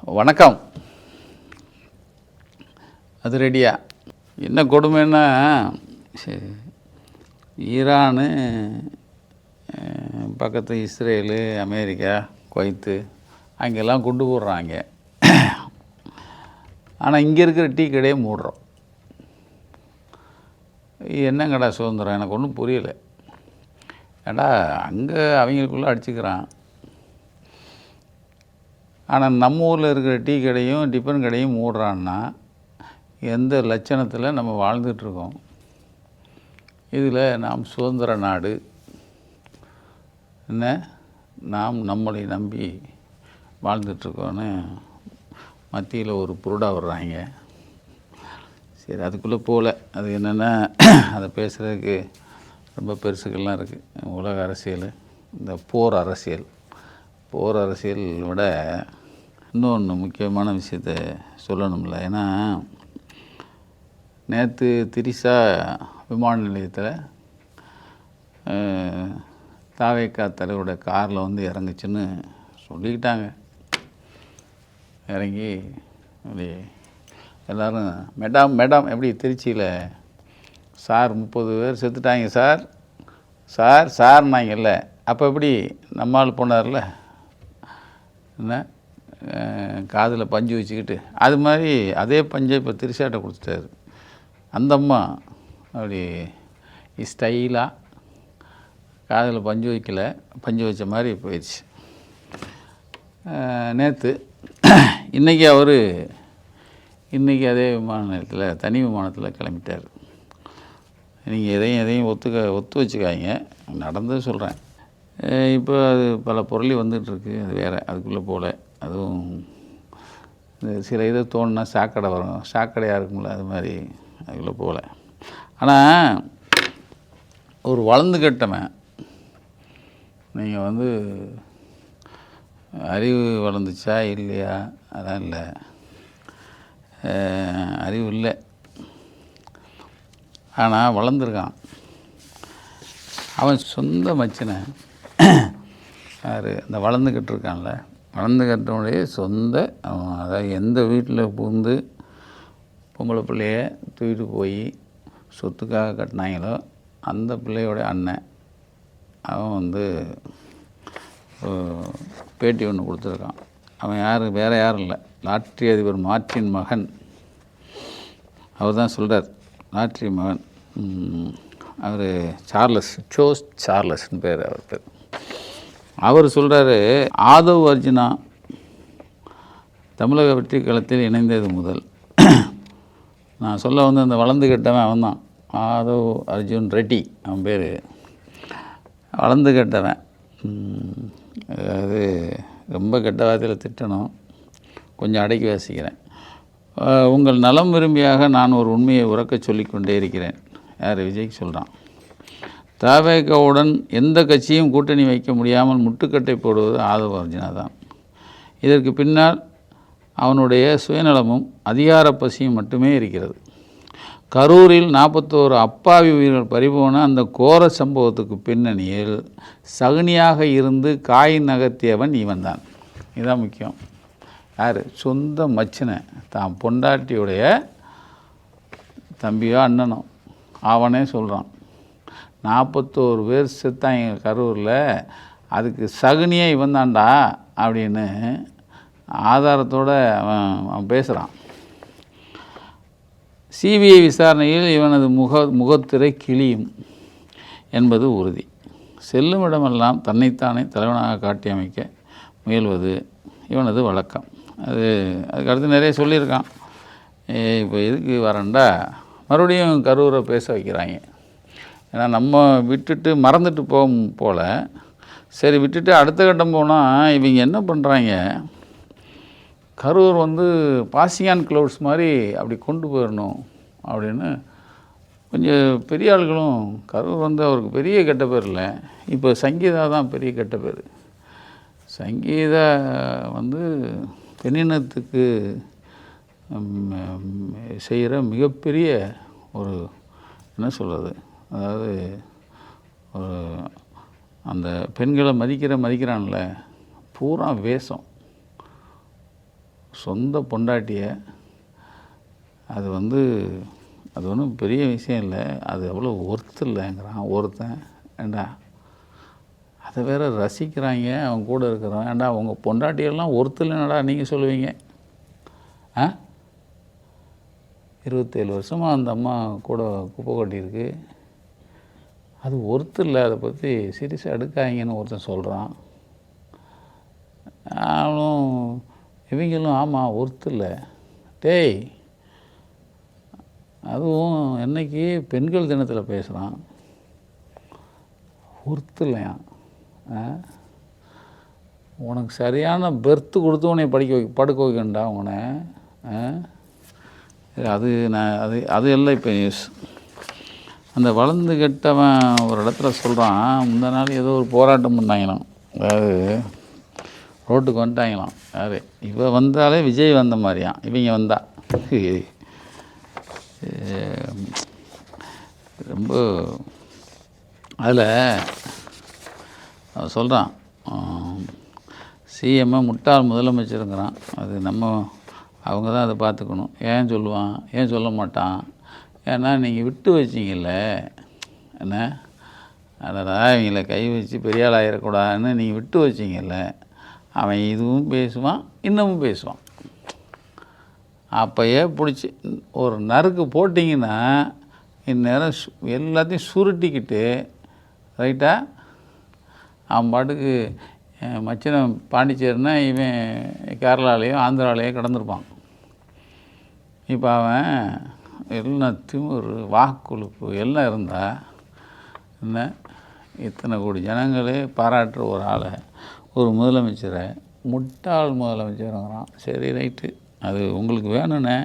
வணக்கம். அது ரெடியா? என்ன கொடுமைன்னா, ஈரானு, பக்கத்து இஸ்ரேலு, அமெரிக்கா, குவைத்து அங்கெல்லாம் குண்டு போடுறாங்க. ஆனால் இங்கே இருக்கிற டீ கடையை மூடுறோம். என்னங்கடா சுதந்திரம்? எனக்கு ஒன்றும் புரியலை. ஏடா அங்கே அவங்களுக்குள்ளே அடிச்சுக்கிறான். ஆனால் நம்ம ஊரில் இருக்கிற டீ கடையும் டிஃபன் கடையும் மூடுறான்னா எந்த லட்சணத்தில் நம்ம வாழ்ந்துட்டுருக்கோம்? இதில் நாம் சுதந்திர நாடு, என்ன நாம் நம்மளை நம்பி வாழ்ந்துட்டுருக்கோன்னு மத்தியில் ஒரு புருடா வர்றாங்க. சரி, அதுக்குள்ளே போகல. அது என்னென்னா, அதை பேசுகிறதுக்கு ரொம்ப பெருசுக்கெல்லாம் இருக்குது. உலக அரசியல், இந்த போர் அரசியல் விட இன்னொன்று முக்கியமான விஷயத்த சொல்லணும்ல. ஏன்னா நேற்று திரிசா விமான நிலையத்தில் தாவேக்கா தலைவரோட காரில் வந்து இறங்குச்சுன்னு சொல்லிக்கிட்டாங்க. இறங்கி அப்படி எல்லோரும் மேடம் எப்படி திருச்சியில் சார் 30 பேர் செத்துட்டாங்க சார்னாங்கல்ல. அப்போ எப்படி நம்மால் போனார்ல, என்ன காதில் பஞ்சு வச்சுக்கிட்டு, அது மாதிரி அதே பஞ்சை இப்போ திரிசாட்ட கொடுத்துட்டாரு. அந்த அம்மா அப்படி ஸ்டைலாக காதில் பஞ்சு வைக்கல, பஞ்சு வச்ச மாதிரி போயிடுச்சு நேற்று. இன்றைக்கி அதே விமான நிலையத்தில், தனி விமானத்தில் கிளம்பிட்டார். நீங்கள் எதையும் ஒத்து வச்சுக்காங்க, நடந்தது சொல்கிறேன். இப்போ அது பல பொருளி வந்துகிட்ருக்கு. அது வேறு, அதுக்குள்ளே போகல. அதுவும் சில இதை தோணுன்னா சாக்கடை வரும், சாக்கடையாக இருக்கும்ல, அது மாதிரி அதுக்குள்ளே போகல. ஆனால் ஒரு வளர்ந்து கட்டவன், நீங்கள் வந்து அறிவு வளர்ந்துச்சா இல்லையா, அதான் இல்லை, அறிவு இல்லை, ஆனால் வளர்ந்துருக்கான். அவன் சொந்த மச்சினை யார், இந்த வளர்ந்துக்கிட்டு இருக்கான்ல, வளர்ந்துக்கிட்டவனுடைய சொந்த அவன், அதாவது எந்த வீட்டில் புகுந்து பொம்பளை பிள்ளைய தூக்கிட்டு போய் சொத்துக்காக கட்டினாங்களோ அந்த பிள்ளையோட அண்ணன் அவன் வந்து பேட்டி ஒன்று கொடுத்துருக்கான். அவன் யார், வேறு யாரும் இல்லை, லாட்ரி அதிபர் மார்ட்டின் மகன். அவர் தான் சொல்கிறார், லாட்ரி மகன். அவர் சார்லஸ்ன்னு பேர். அவர் பேர். அவர் சொல்கிறாரு, ஆதவ் அர்ஜுனா தமிழக வெற்றி களத்தில் இணைந்தது முதல், நான் சொல்ல வந்து அந்த வளர்ந்து கெட்டவன் அவன் தான், ஆதவ் அர்ஜுன் ரெட்டி அவன் பேர். வளர்ந்து கெட்டவன், அதாவது ரொம்ப கெட்ட வார்த்தையில் திட்டணும், கொஞ்சம் அடக்கி வாசிக்கிறேன். உங்கள் நலம் விரும்பியாக நான் ஒரு உண்மையை உறக்க சொல்லிக்கொண்டே இருக்கிறேன். யார், விஜய்க்கு சொல்கிறான். தாவேகாவுடன் எந்த கட்சியும் கூட்டணி வைக்க முடியாமல் முட்டுக்கட்டை போடுவது ஆதவ அர்ஜுனா தான். இதற்கு பின்னால் அவனுடைய சுயநலமும் அதிகார பசியும் மட்டுமே இருக்கிறது. கரூரில் 41 அப்பாவி உயிர்கள் பறிபோன அந்த கோர சம்பவத்துக்கு பின்னணியில் சகுனியாக இருந்து காய் நகர்த்தியவன் இவன் தான். இதுதான் முக்கியம். யார், சொந்த மச்சினை, தான் பொண்டாட்டியுடைய தம்பியோ அண்ணனோ, அவனே சொல்கிறான் 41 பேர் செத்தாங்க கரூரில், அதுக்கு சகுனியே இவன் தான்டா அப்படின்னு ஆதாரத்தோடு அவன் பேசுகிறான். சிபிஐ விசாரணையில் இவனது முகத்திரை கிழியும் என்பது உறுதி. செல்லும் இடமெல்லாம் தன்னைத்தானே தலைவனாக காட்டி அமைக்க முயல்வது இவனது வழக்கம். அதுக்கு அடுத்து நிறைய சொல்லியிருக்கான். இப்போ எதுக்கு வரேன்டா, மறுபடியும் கரூரை பேச வைக்கிறாங்க. ஏன்னா நம்ம விட்டுட்டு மறந்துட்டு போல், சரி விட்டுட்டு அடுத்த கட்டம் போனால் இவங்க என்ன பண்ணுறாங்க, கரூர் வந்து பாசியான் க்ளவுட்ஸ் மாதிரி அப்படி கொண்டு போயிடணும் அப்படின்னு கொஞ்சம் பெரிய ஆளுகளும். கரூர் வந்து அவருக்கு பெரிய கெட்ட பேர் இல்லை, இப்போ சங்கீதா தான் பெரிய கெட்ட பேர். சங்கீதா வந்து பெண்ணினத்துக்கு செய்கிற மிகப்பெரிய ஒரு, என்ன சொல்கிறது, அதாவது ஒரு அந்த பெண்களை மதிக்கிறான்ல, பூரா வேஷம், சொந்த பொண்டாட்டியை அது அது ஒன்றும் பெரிய விஷயம் இல்லை, அது அவ்வளோ ஒர்த்து இல்லைங்கிறான் ஒருத்தன். ஏண்டா அதை வேற ரசிக்கிறாங்க அவன் கூட இருக்கிறான். ஏண்டா உங்கள் பொண்டாட்டியெல்லாம் ஒர்த்து இல்லைனாடா நீங்கள் சொல்லுவீங்க? 27 வருஷமாக அந்த அம்மா கூட குப்பை கொட்டியிருக்கு, அது ஒர்த்து இல்லை, அதை பற்றி சீரியஸாக எடுக்காங்கன்னு ஒருத்தன் சொல்கிறான். அவனும் இவங்களும் ஆமாம் ஒர்த்து இல்லை. டேய், அதுவும் என்னைக்கு பெண்கள் தினத்தில் பேசுகிறான், ஒர்த்து இல்லையா? உனக்கு சரியான பெர்த்து கொடுத்து உன்னை படுக்க வைக்கண்டா உன்னை. அது எல்லாம் இப்போ நியூஸ். அந்த வளர்ந்து கெட்டவன் ஒரு இடத்துல சொல்கிறான், முந்த நாள் ஏதோ ஒரு போராட்டம் பண்ணாங்களாம், அதாவது ரோட்டுக்கு வந்துட்டாங்களாம். யார் இவ வந்தாலே விஜய் வந்த மாதிரியான், இவங்க வந்தா ரொம்ப அதில் அவன் சொல்கிறான், சிஎம்ஐ முட்டாள் முதலமைச்சருங்கிறான். அது அவங்க தான் அதை பார்த்துக்கணும். ஏன் சொல்லுவான், ஏன் சொல்ல மாட்டான்? ஏன்னா நீங்கள் விட்டு வச்சிங்கல்ல, என்ன அதடா இவங்களை கை வச்சு பெரிய ஆள் ஆகிடக்கூடாதுன்னு நீங்கள் விட்டு வச்சிங்கல்ல, அவன் இதுவும் பேசுவான் இன்னமும் பேசுவான். அப்போயே பிடிச்சி ஒரு நறுக்கு போட்டிங்கன்னா இந்நேரம் எல்லாத்தையும் சுருட்டிக்கிட்டு ரைட்டா அவன் பாட்டுக்கு மச்சினம் பாண்டிச்சேரினா இவன் கேரளாலேயோ ஆந்திராலேயோ கிடந்திருப்பான். இப்போ அவன் எல்லாம் திமிரு வாக்குழுப்பு எல்லாம் இருந்தால் என்ன, இத்தனை கோடி ஜனங்களே பாராட்டுற ஒரு ஆளை, ஒரு முதலமைச்சரை முட்டாள் முதலமைச்சருங்கிறான். சரி ரைட்டு, அது உங்களுக்கு வேணுண்ணே.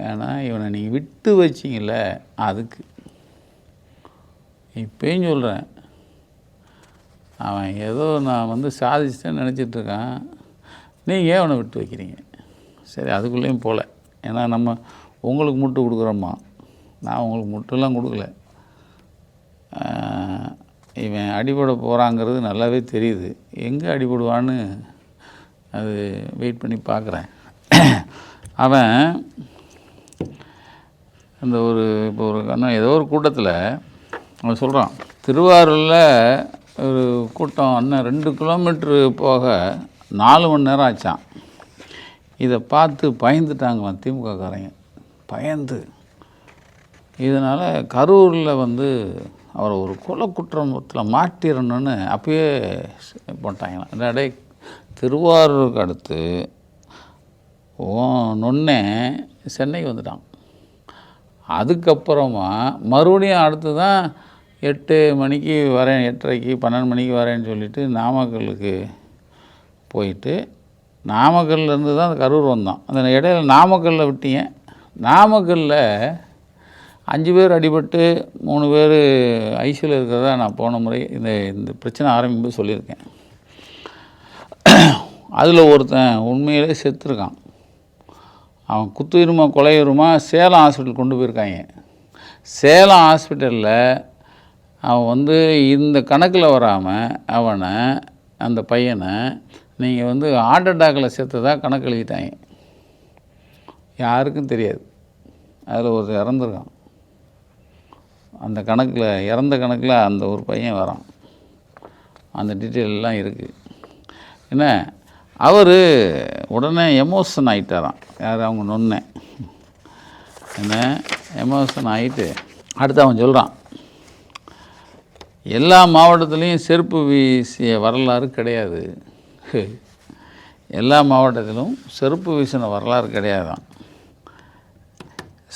ஏன்னா இவனை நீங்கள் விட்டு வச்சிங்கள, அதுக்கு இப்பயும் சொல்கிறேன், அவன் ஏதோ நான் சாதிச்சிட்டேன்னு நினச்சிட்ருக்கான். நீங்கள் ஏன் அவனை விட்டு வைக்கிறீங்க? சரி, அதுக்குள்ளேயும் போகல. ஏன்னா நம்ம உங்களுக்கு முட்டு கொடுக்குறோம்மா, நான் உங்களுக்கு முட்டெல்லாம் கொடுக்கல. இவன் அடிபட போகிறாங்கிறது நல்லாவே தெரியுது. எங்கே அடிபடுவான்னு அது வெயிட் பண்ணி பார்க்குறேன். அவன் அந்த இப்போ ஏதோ ஒரு கூட்டத்தில் அவன் சொல்கிறான், திருவாரூரில் ஒரு கூட்டம் அண்ணன் 2 கிலோமீட்ரு போக 4 மணி நேரம் ஆச்சான். இதை பார்த்து பயந்துட்டாங்களாம் திமுககாரங்க, பயந்து. இதனால் கரூரில் அவரை ஒரு கொலை குற்றத்தில் மாட்டிடணுன்னு அப்பயே போட்டாங்களாம். என்னடே, திருவாரூருக்கு அடுத்து நொன்னே சென்னைக்கு வந்துட்டான். அதுக்கப்புறமா மறுபடியும் அடுத்து தான் 8 மணிக்கு வரேன், 8:30க்கு 12 மணிக்கு வரேன்னு சொல்லிவிட்டு நாமக்கலுக்கு போயிட்டு நாமக்கல்லேருந்து தான் அந்த கரூர் வந்தான். அந்த இடையில நாமக்கல்லில் விட்டீங்க. நாமக்கல்லில் 5 பேர் அடிபட்டு 3 பேர் ஐசியூவில் இருக்கிறதா நான் போன முறை இந்த பிரச்சனை ஆரம்பிக்கும்போது சொல்லியிருக்கேன். அதில் ஒருத்தன் உண்மையிலே செத்துருக்கான். அவன் குத்துயிருமா கொலையுருமா சேலம் ஹாஸ்பிட்டல் கொண்டு போயிருக்காங்க. சேலம் ஹாஸ்பிட்டலில் அவன் இந்த கணக்கில் வராமல் அவனை, அந்த பையனை நீங்கள் ஹார்ட் அட்டாக்கில் செத்ததாக கணக்கு எழுதிட்டாங்க. யாருக்கும் தெரியாது. அதில் ஒரு இறந்துருக்கான். அந்த கணக்கில், இறந்த கணக்கில் அந்த ஒரு பையன் வரான். அந்த டீட்டெயிலெலாம் இருக்குது. என்ன, அவர் உடனே எமோஷன் ஆகிட்டாரான். யார், அவங்க நொன்னே என்ன எமோஷன் ஆகிட்டு அடுத்து அவன் சொல்கிறான், எல்லா மாவட்டத்துலேயும் செருப்பு வீசிய வரலாறு கிடையாது. எல்லா மாவட்டத்திலும் செருப்பு வீசின வரலாறு கிடையாதான்.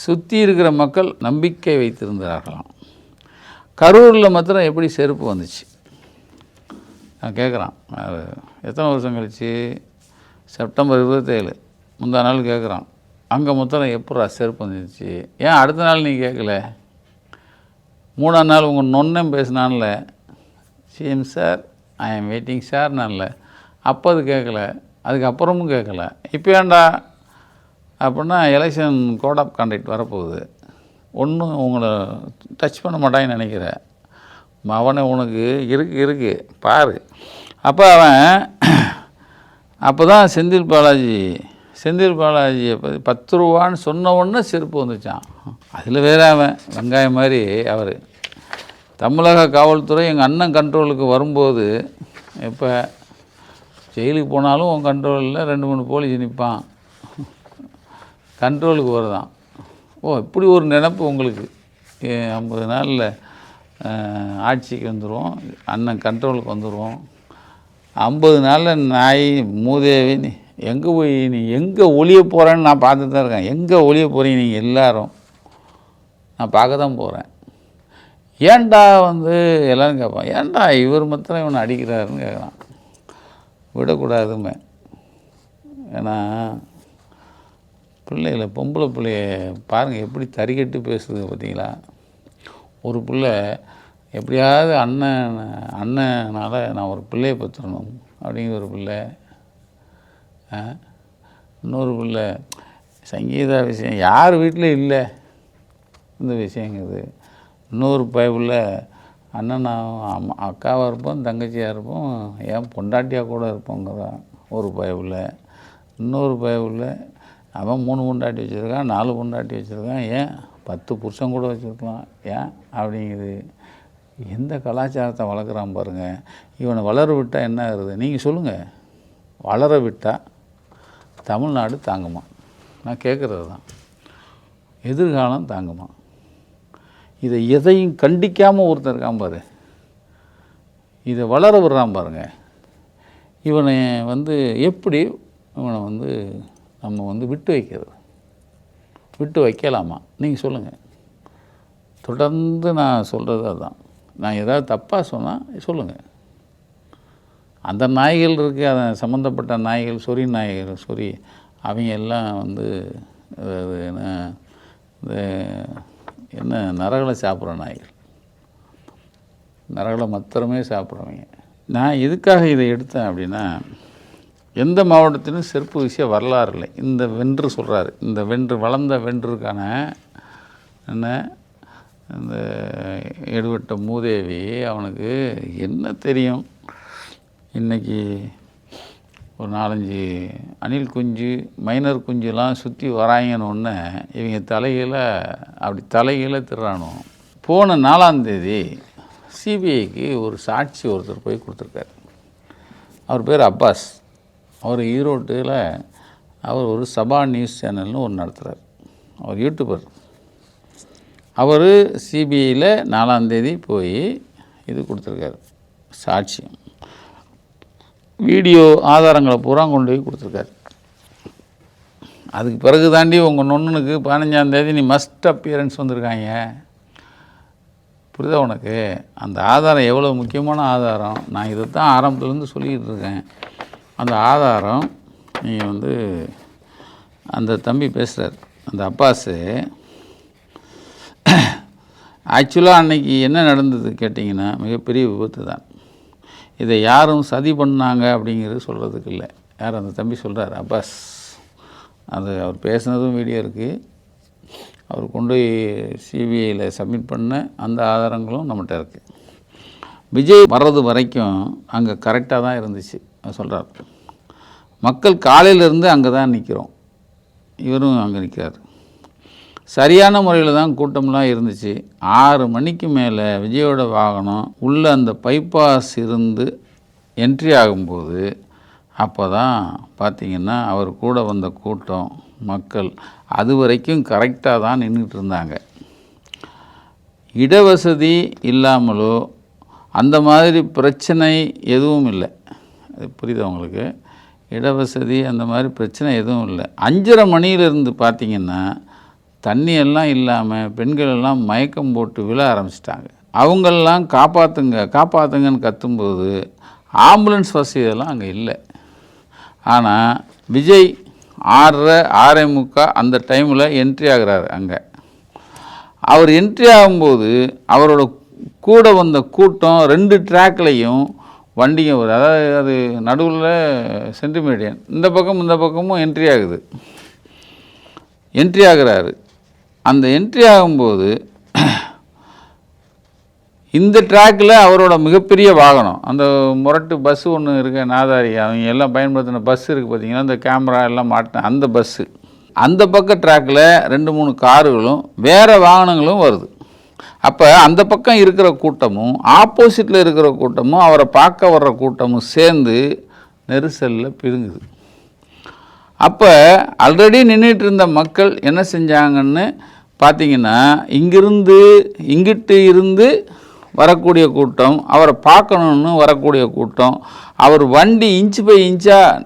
சுற்றி இருக்கிற மக்கள் நம்பிக்கை வைத்திருந்தார்களாம். கரூரில் மாத்திரம் எப்படி செருப்பு வந்துச்சு? நான் கேட்குறான், எத்தனை வருஷம் கழிச்சு, செப்டம்பர் 27 முந்தா நாள் கேட்குறான், அங்கே மொத்தம் எப்படா செருப்பு வந்துச்சு? ஏன் அடுத்த நாள் நீ கேட்கல? 3ஆம் நாள் உங்கள் நொன்னம் பேசினான்ல, சிஎம் சார் ஐ ஆம் வெயிட்டிங் சார் நான்ல, அப்போ அது கேட்கல, அதுக்கப்புறமும் கேட்கல. இப்போ ஏன்டா அப்படின்னா எலெக்ஷன் கோட் ஆஃப் கான்டக்ட் வரப்போகுது, ஒன்றும் உங்களை டச் பண்ண மாட்டாங்கன்னு நினைக்கிறேன். அவனை உனக்கு இருக்கு பாரு. அப்போ அவன் அப்போ தான் செந்தில் பாலாஜியை பற்றி 10 ரூபான்னு சொன்ன உடனே செருப்பு வந்துச்சான். அதில் வேற அவன் வெங்காயம் மாதிரி அவர் தமிழக காவல்துறை எங்கள் அண்ணன் கண்ட்ரோலுக்கு வரும்போது, இப்போ ஜெயிலுக்கு போனாலும் உன் கண்ட்ரோலில் 2-3 போலீஸ் நிற்பான், கண்ட்ரோலுக்கு வருதான். இப்படி ஒரு நினப்பு உங்களுக்கு. 50 நாளில் ஆட்சிக்கு வந்துடுவோம், அண்ணன் கண்ட்ரோலுக்கு வந்துடுவோம். 50 நாளில் நாய் மூதேவி நீ எங்கே ஒளிய போகிறேன்னு நான் பார்த்துட்டு தான் இருக்கேன். எங்கே ஒளிய போகிறீங்க நீங்கள் எல்லாரும்? நான் பார்க்க தான் போகிறேன். ஏன்டா எல்லோரும் கேட்பான், ஏன்டா இவர் மாத்திரம் இவனை அடிக்கிறாருன்னு கேட்குறான். விடக்கூடாதுமே. ஏன்னா பிள்ளைகளை, பொம்பளை பிள்ளைய பாருங்கள் எப்படி தறிக்கட்டு பேசுது பார்த்தீங்களா? ஒரு பிள்ளை எப்படியாவது அண்ணனால் நான் ஒரு பிள்ளையை பெற்றுடணும் அப்படிங்கிற ஒரு பிள்ளை. இன்னொரு பிள்ளை சங்கீதா விஷயம் யார் வீட்டில் இல்லை இந்த விஷயங்கிறது. இன்னொரு பயப்புள்ள அண்ணனாக அக்காவாக இருப்போம், தங்கச்சியாக இருப்போம், ஏன் பொண்டாட்டியாக கூட இருப்போங்கிறதான் ஒரு பயப்புள்ள. இன்னொரு பயப்புள்ள அவன் 3 பொண்டாட்டி வச்சுருக்கான், 4 பொண்டாட்டி வச்சுருக்கான், ஏன் 10 புருஷன் கூட வச்சுருக்கலாம், ஏன் அப்படிங்குது. எந்த கலாச்சாரத்தை வளர்க்குறான் பாருங்கள். இவனை வளர விட்டால் என்ன ஆகுது நீங்கள் சொல்லுங்கள்? வளர விட்டால் தமிழ்நாடு தாங்குமா? நான் கேட்குறது தான். எதிர்காலம் தாங்குமா? இதை எதையும் கண்டிக்காமல் ஒருத்தர் இருக்கான் பாரு, இதை வளர விடுறான் பாருங்க. இவனை எப்படி இவனை நம்ம விட்டு வைக்கிறது? விட்டு வைக்கலாமா? நீங்கள் சொல்லுங்கள். தொடர்ந்து நான் சொல்கிறது அதுதான். நான் ஏதாவது தப்பாக சொன்னால் சொல்லுங்கள். அந்த நாய்கள் இருக்குது, அதை சம்மந்தப்பட்ட நாய்கள், சொறி நாய்கள், அவங்க எல்லாம் என்ன நரகளை சாப்பிட்ற நாய்கள், நரகளை மாத்திரமே சாப்பிட்றவங்க. நான் எதுக்காக இதை எடுத்தேன் அப்படின்னா, எந்த மாவட்டத்திலும் செருப்பு விஷயம் வரலாறு இல்லை. இந்த வென்று சொல்கிறாரு, இந்த வளர்ந்த வென்றுக்கான என்ன இந்த எடுபட்ட மூதேவி, அவனுக்கு என்ன தெரியும்? இன்றைக்கி ஒரு 4-5 அணில் குஞ்சு, மைனர் குஞ்சுலாம் சுற்றி வராங்கன்னு ஒன்று இவங்க தலைகீழ திர்றானோ. போன 4ஆம் தேதி சிபிஐக்கு ஒரு சாட்சி ஒருத்தர் போய் கொடுத்துருக்காரு. அவர் பேர் அப்பாஸ். அவர் ஈரோட்டில் அவர் ஒரு சபா நியூஸ் சேனல்னு ஒன்று நடத்துகிறார். அவர் யூடியூபர். அவர் சிபிஐயில் 4ஆம் தேதி போய் இது கொடுத்துருக்காரு, சாட்சியம், வீடியோ ஆதாரங்களை பூரா கொண்டு போய் கொடுத்துருக்காரு. அதுக்கு பிறகு தாண்டி உங்கள் நொண்ணுனுக்கு 15ஆம் தேதி நீ மஸ்ட் அப்பியரன்ஸ் வந்திருக்காங்க. புரியுதா உனக்கு? அந்த ஆதாரம் எவ்வளோ முக்கியமான ஆதாரம். நான் இதை தான் ஆரம்பத்துலேருந்து சொல்லிக்கிட்டு இருக்கேன். அந்த ஆதாரம் நீங்கள் அந்த தம்பி பேசுகிறார், அந்த அப்பாஸு. ஆக்சுவலாக அன்றைக்கி என்ன நடந்தது கேட்டிங்கன்னா, மிகப்பெரிய விபத்து தான். இதை யாரும் சதி பண்ணாங்க அப்படிங்கிறது சொல்கிறதுக்கு இல்லை. யார் அந்த தம்பி சொல்கிறார், அப்பாஸ். அது அவர் பேசுனதும் வீடியோ இருக்குது. அவர் கொண்டு போய் சிபிஐயில் சப்மிட் பண்ண அந்த ஆதாரங்களும் நம்மகிட்ட இருக்குது. விஜய் வர்றது வரைக்கும் அங்கே கரெக்டாக தான் இருந்துச்சு. சொல்கிறார், மக்கள் காலையிலேருந்து அங்கே தான் நிற்கிறோம், இவரும் அங்கே நிற்கிறார். சரியான முறையில் தான் கூட்டம்லாம் இருந்துச்சு. 6 மணிக்கு மேலே விஜயோட வாகனம் உள்ளே அந்த பைபாஸ் இருந்து என்ட்ரி ஆகும்போது அப்போ தான் பார்த்திங்கன்னா அவர் கூட வந்த கூட்டம், மக்கள் அது வரைக்கும் கரெக்டாக தான் நின்றுட்டு இருந்தாங்க. இடவசதி இல்லாமலோ அந்த மாதிரி பிரச்சனை எதுவும் இல்லை. அது புரியுதா உங்களுக்கு? இடவசதி அந்த மாதிரி பிரச்சனை எதுவும் இல்லை. 5:30 மணியிலிருந்து பார்த்திங்கன்னா தண்ணியெல்லாம் இல்லாமல் பெண்கள் எல்லாம் மயக்கம் போட்டு விழ ஆரம்பிச்சிட்டாங்க. அவங்களெல்லாம் காப்பாற்றுங்கன்னு கத்தும்போது ஆம்புலன்ஸ் வசதியெல்லாம் அங்கே இல்லை. ஆனால் விஜய் 6:30 அந்த டைமில் என்ட்ரி ஆகிறாரு. அங்கே அவர் என்ட்ரி ஆகும்போது அவரோட கூட வந்த கூட்டம் 2 ட்ராக்லையும் வண்டிங்க வருது. அதாவது அது நடுவில் சென்டிமீடியன், இந்த பக்கமும் என்ட்ரி ஆகுது. என்ட்ரி ஆகிறாரு. அந்த என்ட்ரி ஆகும்போது இந்த ட்ராக்கில் அவரோட மிகப்பெரிய வாகனம், அந்த முரட்டு பஸ்ஸு ஒன்று இருக்க நாதாரி, அவங்க எல்லாம் பயன்படுத்தின பஸ் இருக்குது பார்த்தீங்கன்னா, அந்த கேமரா எல்லாம் மாட்டின அந்த பஸ்ஸு, அந்த பக்கம் ட்ராக்கில் 2-3 கார்களும் வேறு வாகனங்களும் வருது. அப்போ அந்த பக்கம் இருக்கிற கூட்டமும் ஆப்போசிட்டில் இருக்கிற கூட்டமும் அவரை பார்க்க வர்ற கூட்டமும் சேர்ந்து நெரிசலில் பிரிங்குது. அப்போ ஆல்ரெடி நின்றுட்டு இருந்த மக்கள் என்ன செஞ்சாங்கன்னு பார்த்திங்கன்னா, இங்கிட்டு இருந்து வரக்கூடிய கூட்டம், அவரை பார்க்கணுன்னு வரக்கூடிய கூட்டம், அவர் வண்டி இன்ச்சு பை இன்ச்சாக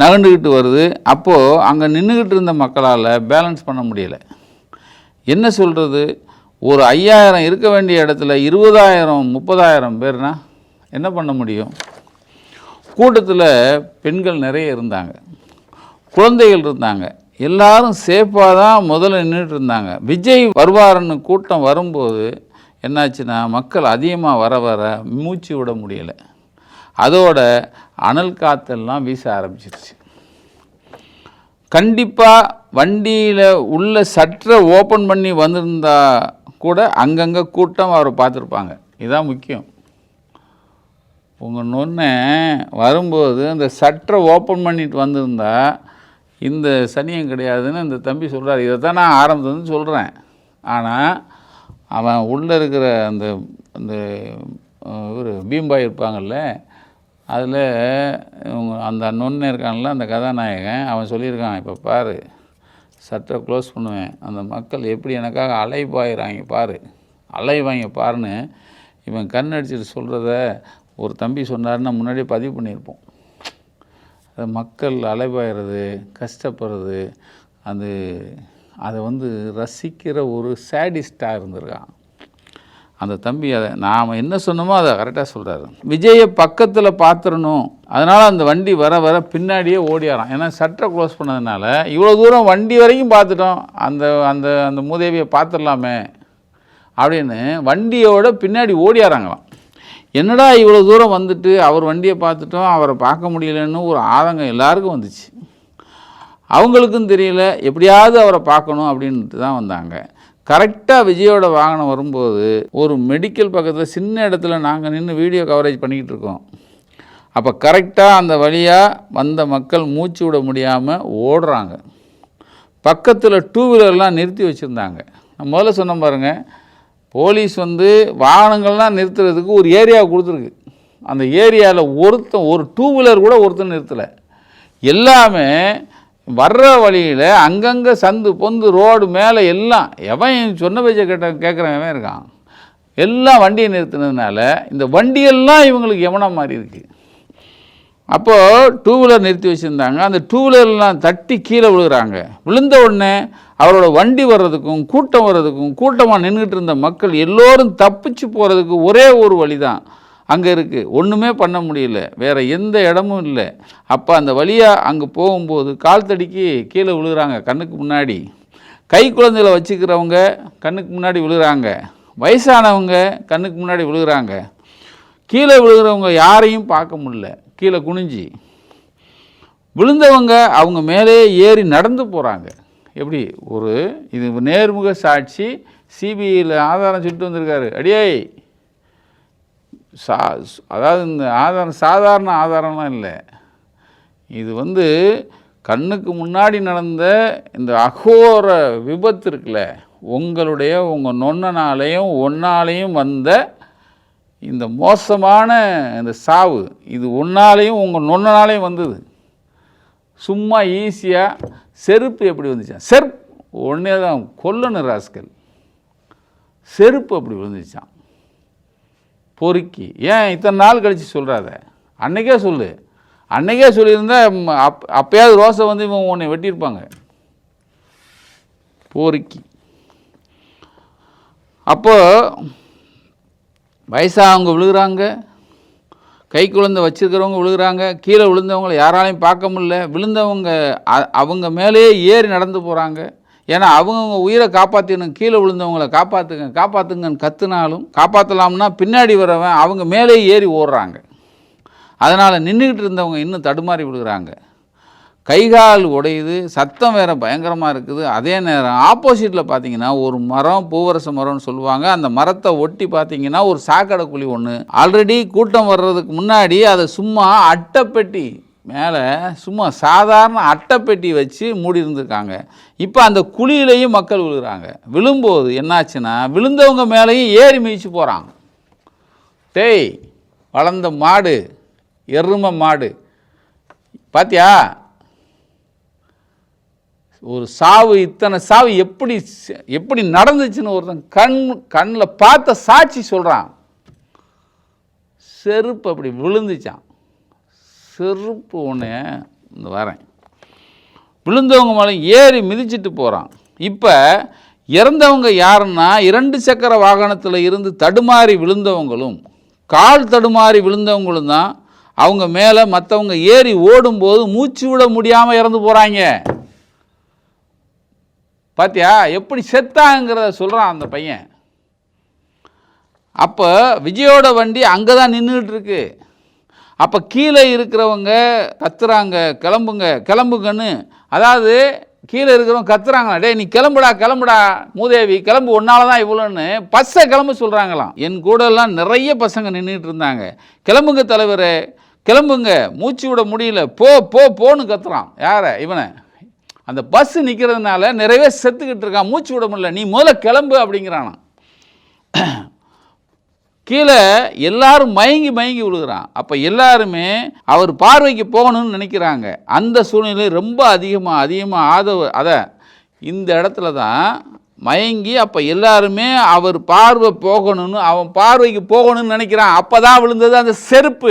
நகண்டுக்கிட்டு வருது. அப்போது அங்கே நின்றுக்கிட்டு இருந்த மக்களால் பேலன்ஸ் பண்ண முடியலை. என்ன சொல்கிறது, ஒரு 5000 இருக்க வேண்டிய இடத்துல 20,000-30,000 பேர்னா என்ன பண்ண முடியும்? கூட்டத்தில் பெண்கள் நிறைய இருந்தாங்க, குழந்தைகள் இருந்தாங்க, எல்லாரும் சேஃபாக தான் முதல்ல நின்றுட்டு இருந்தாங்க. விஜய் வருவாருன்னு கூட்டம் வரும்போது என்னாச்சுன்னா, மக்கள் அதிகமாக வர வர மூச்சு விட முடியலை. அதோட அனல் காற்றெல்லாம் வீச ஆரம்பிச்சிருச்சு. கண்டிப்பாக வண்டியில் உள்ள சற்றை ஓப்பன் பண்ணி வந்திருந்தா கூட அங்கங்கே கூட்டம் அவரை பார்த்துருப்பாங்க. இதுதான் முக்கியம். உங்கள் நொன்னை வரும்போது அந்த சற்றை ஓப்பன் பண்ணிட்டு வந்திருந்தா இந்த சனியம் கிடையாதுன்னு இந்த தம்பி சொல்கிறார். இதை தான் நான் ஆரம்பத்துலேருந்து சொல்கிறேன். ஆனால் அவன் உள்ளே இருக்கிற அந்த அந்த ஒரு பீம்பாய் இருப்பாங்கள்ல, அதில் அந்த நொன்னை இருக்கான்ல, அந்த கதாநாயகன், அவன் சொல்லியிருக்கான், இப்போ பாரு சட்டை க்ளோஸ் பண்ணுவேன், அந்த மக்கள் எப்படி எனக்காக அலைவாயிறாங்க பாரு, அலைவாங்க பாருன்னு இவன் கண்ணடிச்சிட்டு சொல்கிறத ஒரு தம்பி சொன்னார்னா முன்னாடியே பதிவு பண்ணியிருப்போம். அது மக்கள் அலைவாயிறது, கஷ்டப்படுறது, அதை ரசிக்கிற ஒரு சேடிஸ்டாக இருந்திருக்கான் அந்த தம்பி. அதை நாம் என்ன சொன்னோமோ அதை கரெக்டாக சொல்கிறாரு. விஜயை பக்கத்தில் பார்த்துடணும், அதனால் அந்த வண்டி வர வர பின்னாடியே ஓடியாரான். ஏன்னா சட்டை க்ளோஸ் பண்ணதுனால இவ்வளோ தூரம் வண்டி வரைக்கும் பார்த்துட்டோம், அந்த அந்த அந்த மூதேவியை பார்த்துடலாமே அப்படின்னு வண்டியோட பின்னாடி ஓடியாராங்களாம். என்னடா இவ்வளோ தூரம் வந்துட்டு அவர் வண்டியை பார்த்துட்டோம், அவரை பார்க்க முடியலன்னு ஒரு ஆதங்கம் எல்லாருக்கும் வந்துச்சு. அவங்களுக்கும் தெரியல, எப்படியாவது அவரை பார்க்கணும் அப்படின்ட்டு தான் வந்தாங்க. கரெக்டாக விஜயோட வாகனம் வரும்போது ஒரு மெடிக்கல் பக்கத்தில் சின்ன இடத்துல நாங்கள் நின்று வீடியோ கவரேஜ் பண்ணிக்கிட்டு இருக்கோம். அப்போ கரெக்டாக அந்த வழியாக வந்த மக்கள் மூச்சு விட முடியாமல் ஓடுறாங்க. பக்கத்தில் 2 வீலர்லாம் நிறுத்தி வச்சுருந்தாங்க. நான் முதல்ல சொன்ன பாருங்கள், போலீஸ் வாகனங்கள்லாம் நிறுத்துறதுக்கு ஒரு ஏரியாவை கொடுத்துருக்கு. அந்த ஏரியாவில் ஒரு 2 வீலர் கூட ஒருத்தர் நிறுத்தலை. எல்லாமே வர்ற வழியில் அங்கங்கே சந்து பொந்து ரோடு மேலே எல்லாம் எவன் சொன்ன பேச்சை கேட்குறவன் இருக்கான். எல்லாம் வண்டியை நிறுத்தினதுனால இந்த வண்டியெல்லாம் இவங்களுக்கு எவனா மாதிரி இருக்குது. அப்போது 2 வீலர் நிறுத்தி வச்சுருந்தாங்க. அந்த 2 வீலர்லாம் தட்டி கீழே விழுகிறாங்க. விழுந்த உடனே அவரோட வண்டி வர்றதுக்கும் கூட்டம் வர்றதுக்கும், கூட்டமாக நின்றுட்டு இருந்த மக்கள் எல்லோரும் தப்பிச்சு போகிறதுக்கு ஒரே ஒரு வழி தான் அங்கே இருக்குது. ஒன்றுமே பண்ண முடியல, வேறு எந்த இடமும் இல்லை. அப்போ அந்த வழியாக அங்கே போகும்போது கால் தடிக்கு கீழே விழுகிறாங்க. கண்ணுக்கு முன்னாடி கை குழந்தைகளை வச்சுக்கிறவங்க கண்ணுக்கு முன்னாடி விழுகிறாங்க, வயசானவங்க கண்ணுக்கு முன்னாடி விழுகிறாங்க. கீழே விழுகிறவங்க யாரையும் பார்க்க முடியல, கீழே குனிஞ்சி விழுந்தவங்க அவங்க மேலே ஏறி நடந்து போகிறாங்க. எப்படி இது நேர்முக சாட்சி, சிபிஐயில் ஆதாரம் சுட்டு வந்திருக்காரு. அடியே அதாவது இந்த ஆதாரம் சாதாரண ஆதாரம்லாம் இல்லை, இது கண்ணுக்கு முன்னாடி நடந்த இந்த அகோர விபத்து இருக்குல்ல, உங்கள் நொன்னனாலையும் ஒன்னாலையும் வந்த இந்த மோசமான இந்த சாவு, இது ஒன்னாலையும் உங்கள் நொன்னனாலையும் வந்தது. சும்மா ஈஸியாக செருப்பு எப்படி வந்துச்சான், செருப்பு ஒன்றே தான் கொல்லணும் ராஸ்கல், செருப்பு அப்படி விழுந்துச்சான் பொறுக்கி. ஏன் இத்தனை நாள் கழித்து சொல்கிறாத, அன்றைக்கே சொல்லு. அன்றைக்கே சொல்லியிருந்தா அப்போயாவது ரோசை இவன் உன்னை வெட்டியிருப்பாங்க பொறுக்கி. அப்போது வயசானவங்க விழுகிறாங்க, கை குழந்தை வச்சுருக்கிறவங்க விழுகிறாங்க, கீழே விழுந்தவங்களை யாராலையும் பார்க்க முடியல. விழுந்தவங்க அவங்க மேலேயே ஏறி நடந்து போகிறாங்க. ஏன்னா அவங்கவுங்க உயிரை காப்பாற்றணும், கீழே விழுந்தவங்களை காப்பாற்றுங்கன்னு கற்றுனாலும் காப்பாற்றலாம்னா பின்னாடி வரவன் அவங்க மேலே ஏறி ஓடுறாங்க. அதனால் நின்றுக்கிட்டு இருந்தவங்க இன்னும் தடுமாறி விழுகிறாங்க. கைகால் உடையுது, சத்தம் வேறு பயங்கரமாக இருக்குது. அதே நேரம் ஆப்போசிட்டில் பார்த்தீங்கன்னா ஒரு மரம், பூவரச மரம்னு சொல்லுவாங்க, அந்த மரத்தை ஒட்டி பார்த்தீங்கன்னா ஒரு சாக்கடை குழி ஒன்று. ஆல்ரெடி கூட்டம் வர்றதுக்கு முன்னாடி அதை சும்மா அட்டைப்பெட்டி மேலே சும்மா சாதாரண அட்டைப்பெட்டி வச்சு மூடி இருந்திருக்காங்க. இப்போ அந்த குழியிலையும் மக்கள் விழுகிறாங்க. விழும்போது என்னாச்சுன்னா விழுந்தவங்க மேலேயும் ஏறி மிதிச்சு போகிறாங்க. டேய், வளர்ந்த மாடு, எருமை மாடு பாத்தியா, ஒரு சாவு, இத்தனை சாவு எப்படி நடந்துச்சுன்னு ஒருத்தன் கண்ணில் பார்த்த சாட்சி சொல்கிறான். செருப்பு அப்படி விழுந்துச்சான். செருப்பு ஒன்று இந்த வரேன் விழுந்தவங்க மேலே ஏறி மிதிச்சிட்டு போகிறான். இப்போ இறந்தவங்க யாருன்னா 2 சக்கர வாகனத்தில் இருந்து தடுமாறி விழுந்தவங்களும் கால் தடுமாறி விழுந்தவங்களும் தான். அவங்க மேலே மற்றவங்க ஏறி ஓடும்போது மூச்சு விட முடியாமல் இறந்து போகிறாங்க. பாத்தியா எப்படி செத்தாங்கிறத சொல்கிறான் அந்த பையன். அப்போ விஜயோட வண்டி அங்கே தான் நின்றுட்டு இருக்கு. அப்போ கீழே இருக்கிறவங்க கத்துறாங்க, கிளம்புங்கன்னு. அதாவது கீழே இருக்கிறவங்க கத்துறாங்களா, டே நீ கிளம்புடா மூதேவி, கிளம்பு, ஒன்னால தான் இவ்வளோன்னு பஸ்ஸை கிளம்ப சொல்கிறாங்களாம். என் கூடலாம் நிறைய பசங்க நின்றுட்டு இருந்தாங்க. கிளம்புங்க தலைவரே, கிளம்புங்க, மூச்சு விட முடியல, போன்னு கத்துறான். யாரை? இவனை. அந்த பஸ் நிற்கிறதுனால நிறைய செத்துக்கிட்டு இருக்கான், மூச்சு விட முடியல, நீ முதல்ல கிளம்பு அப்படிங்கிறானா. கீழே எல்லாரும் மயங்கி விழுகிறான். அப்போ எல்லாருமே அவர் பார்வைக்கு போகணும்னு நினைக்கிறாங்க. அந்த சூழ்நிலை ரொம்ப அதிகமாக இந்த இடத்துல தான் மயங்கி, அப்போ எல்லாருமே அவர் பார்வை போகணும்னு, அவன் பார்வைக்கு போகணும்னு நினைக்கிறான். அப்போ தான் விழுந்தது அந்த செருப்பு.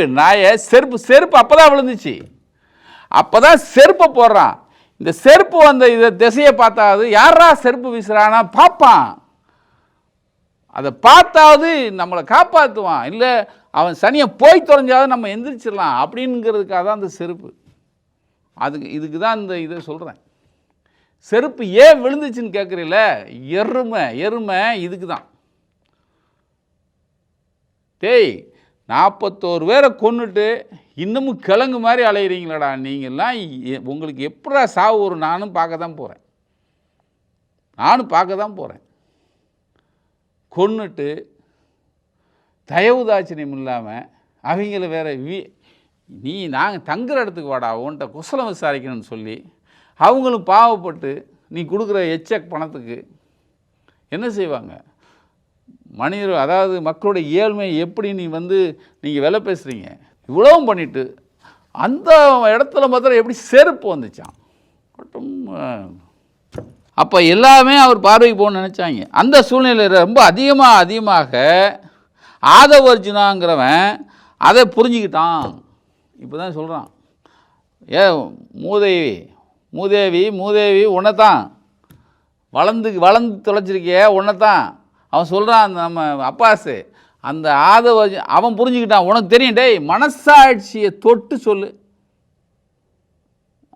செருப்பு அப்போ தான் விழுந்துச்சு. அப்போ தான் செருப்பை போடுறான். இந்த செருப்பு வந்த இதை திசையை பார்த்தாவது யாரா செருப்பு வீசுறானா பார்ப்பான். அதை பார்த்தாவது நம்மளை காப்பாற்றுவான். இல்லை அவன் சனியை போய் தொலைஞ்சாவது நம்ம எந்திரிச்சிடலாம் அப்படிங்கிறதுக்காக தான் அந்த செருப்பு. இதுக்கு தான் இந்த இதை சொல்கிறேன். செருப்பு ஏன் விழுந்துச்சுன்னு கேட்குறீல்ல, எருமை இதுக்கு தான். டேய், 41 பேரை கொன்னுட்டு இன்னமும் கிழங்கு மாதிரி அலையிறீங்களாடா நீங்கள்லாம். உங்களுக்கு எப்படா சாவு ஒரு நானும் பார்க்க தான் போகிறேன். கொன்னுட்டு தயவுதாட்சியம் இல்லாமல் அவங்கள வேற நாங்கள் தங்குற இடத்துக்கு வாடா, உன்கிட்ட குசலம் விசாரிக்கணும்னு சொல்லி அவங்களும் பாவப்பட்டு நீ கொடுக்குற எச்சக் பணத்துக்கு என்ன செய்வாங்க? மனிதர், அதாவது மக்களுடைய ஏழ்மை எப்படி நீங்கள் விலை பேசுகிறீங்க, இவ்வளவும் பண்ணிவிட்டு அந்த இடத்துல மாத்திரம் எப்படி செருப்பு வந்துச்சான். அப்போ எல்லாமே அவர் பார்வைக்கு போகணும்னு நினச்சாங்க. அந்த சூழ்நிலையில் ரொம்ப அதிகமாக ஆதவர்ஜுனாங்கிறவன் அதை புரிஞ்சுக்கிட்டான். இப்போ தான் சொல்கிறான், மூதேவி உன்னைத்தான் வளர்ந்து தொலைச்சிருக்கிய உன்னைத்தான். அவன் சொல்கிறான், அந்த நம்ம அப்பாஸு, அந்த அவன் புரிஞ்சுக்கிட்டான். உனக்கு தெரியும், டேய் மனசாட்சியை தொட்டு சொல்லு,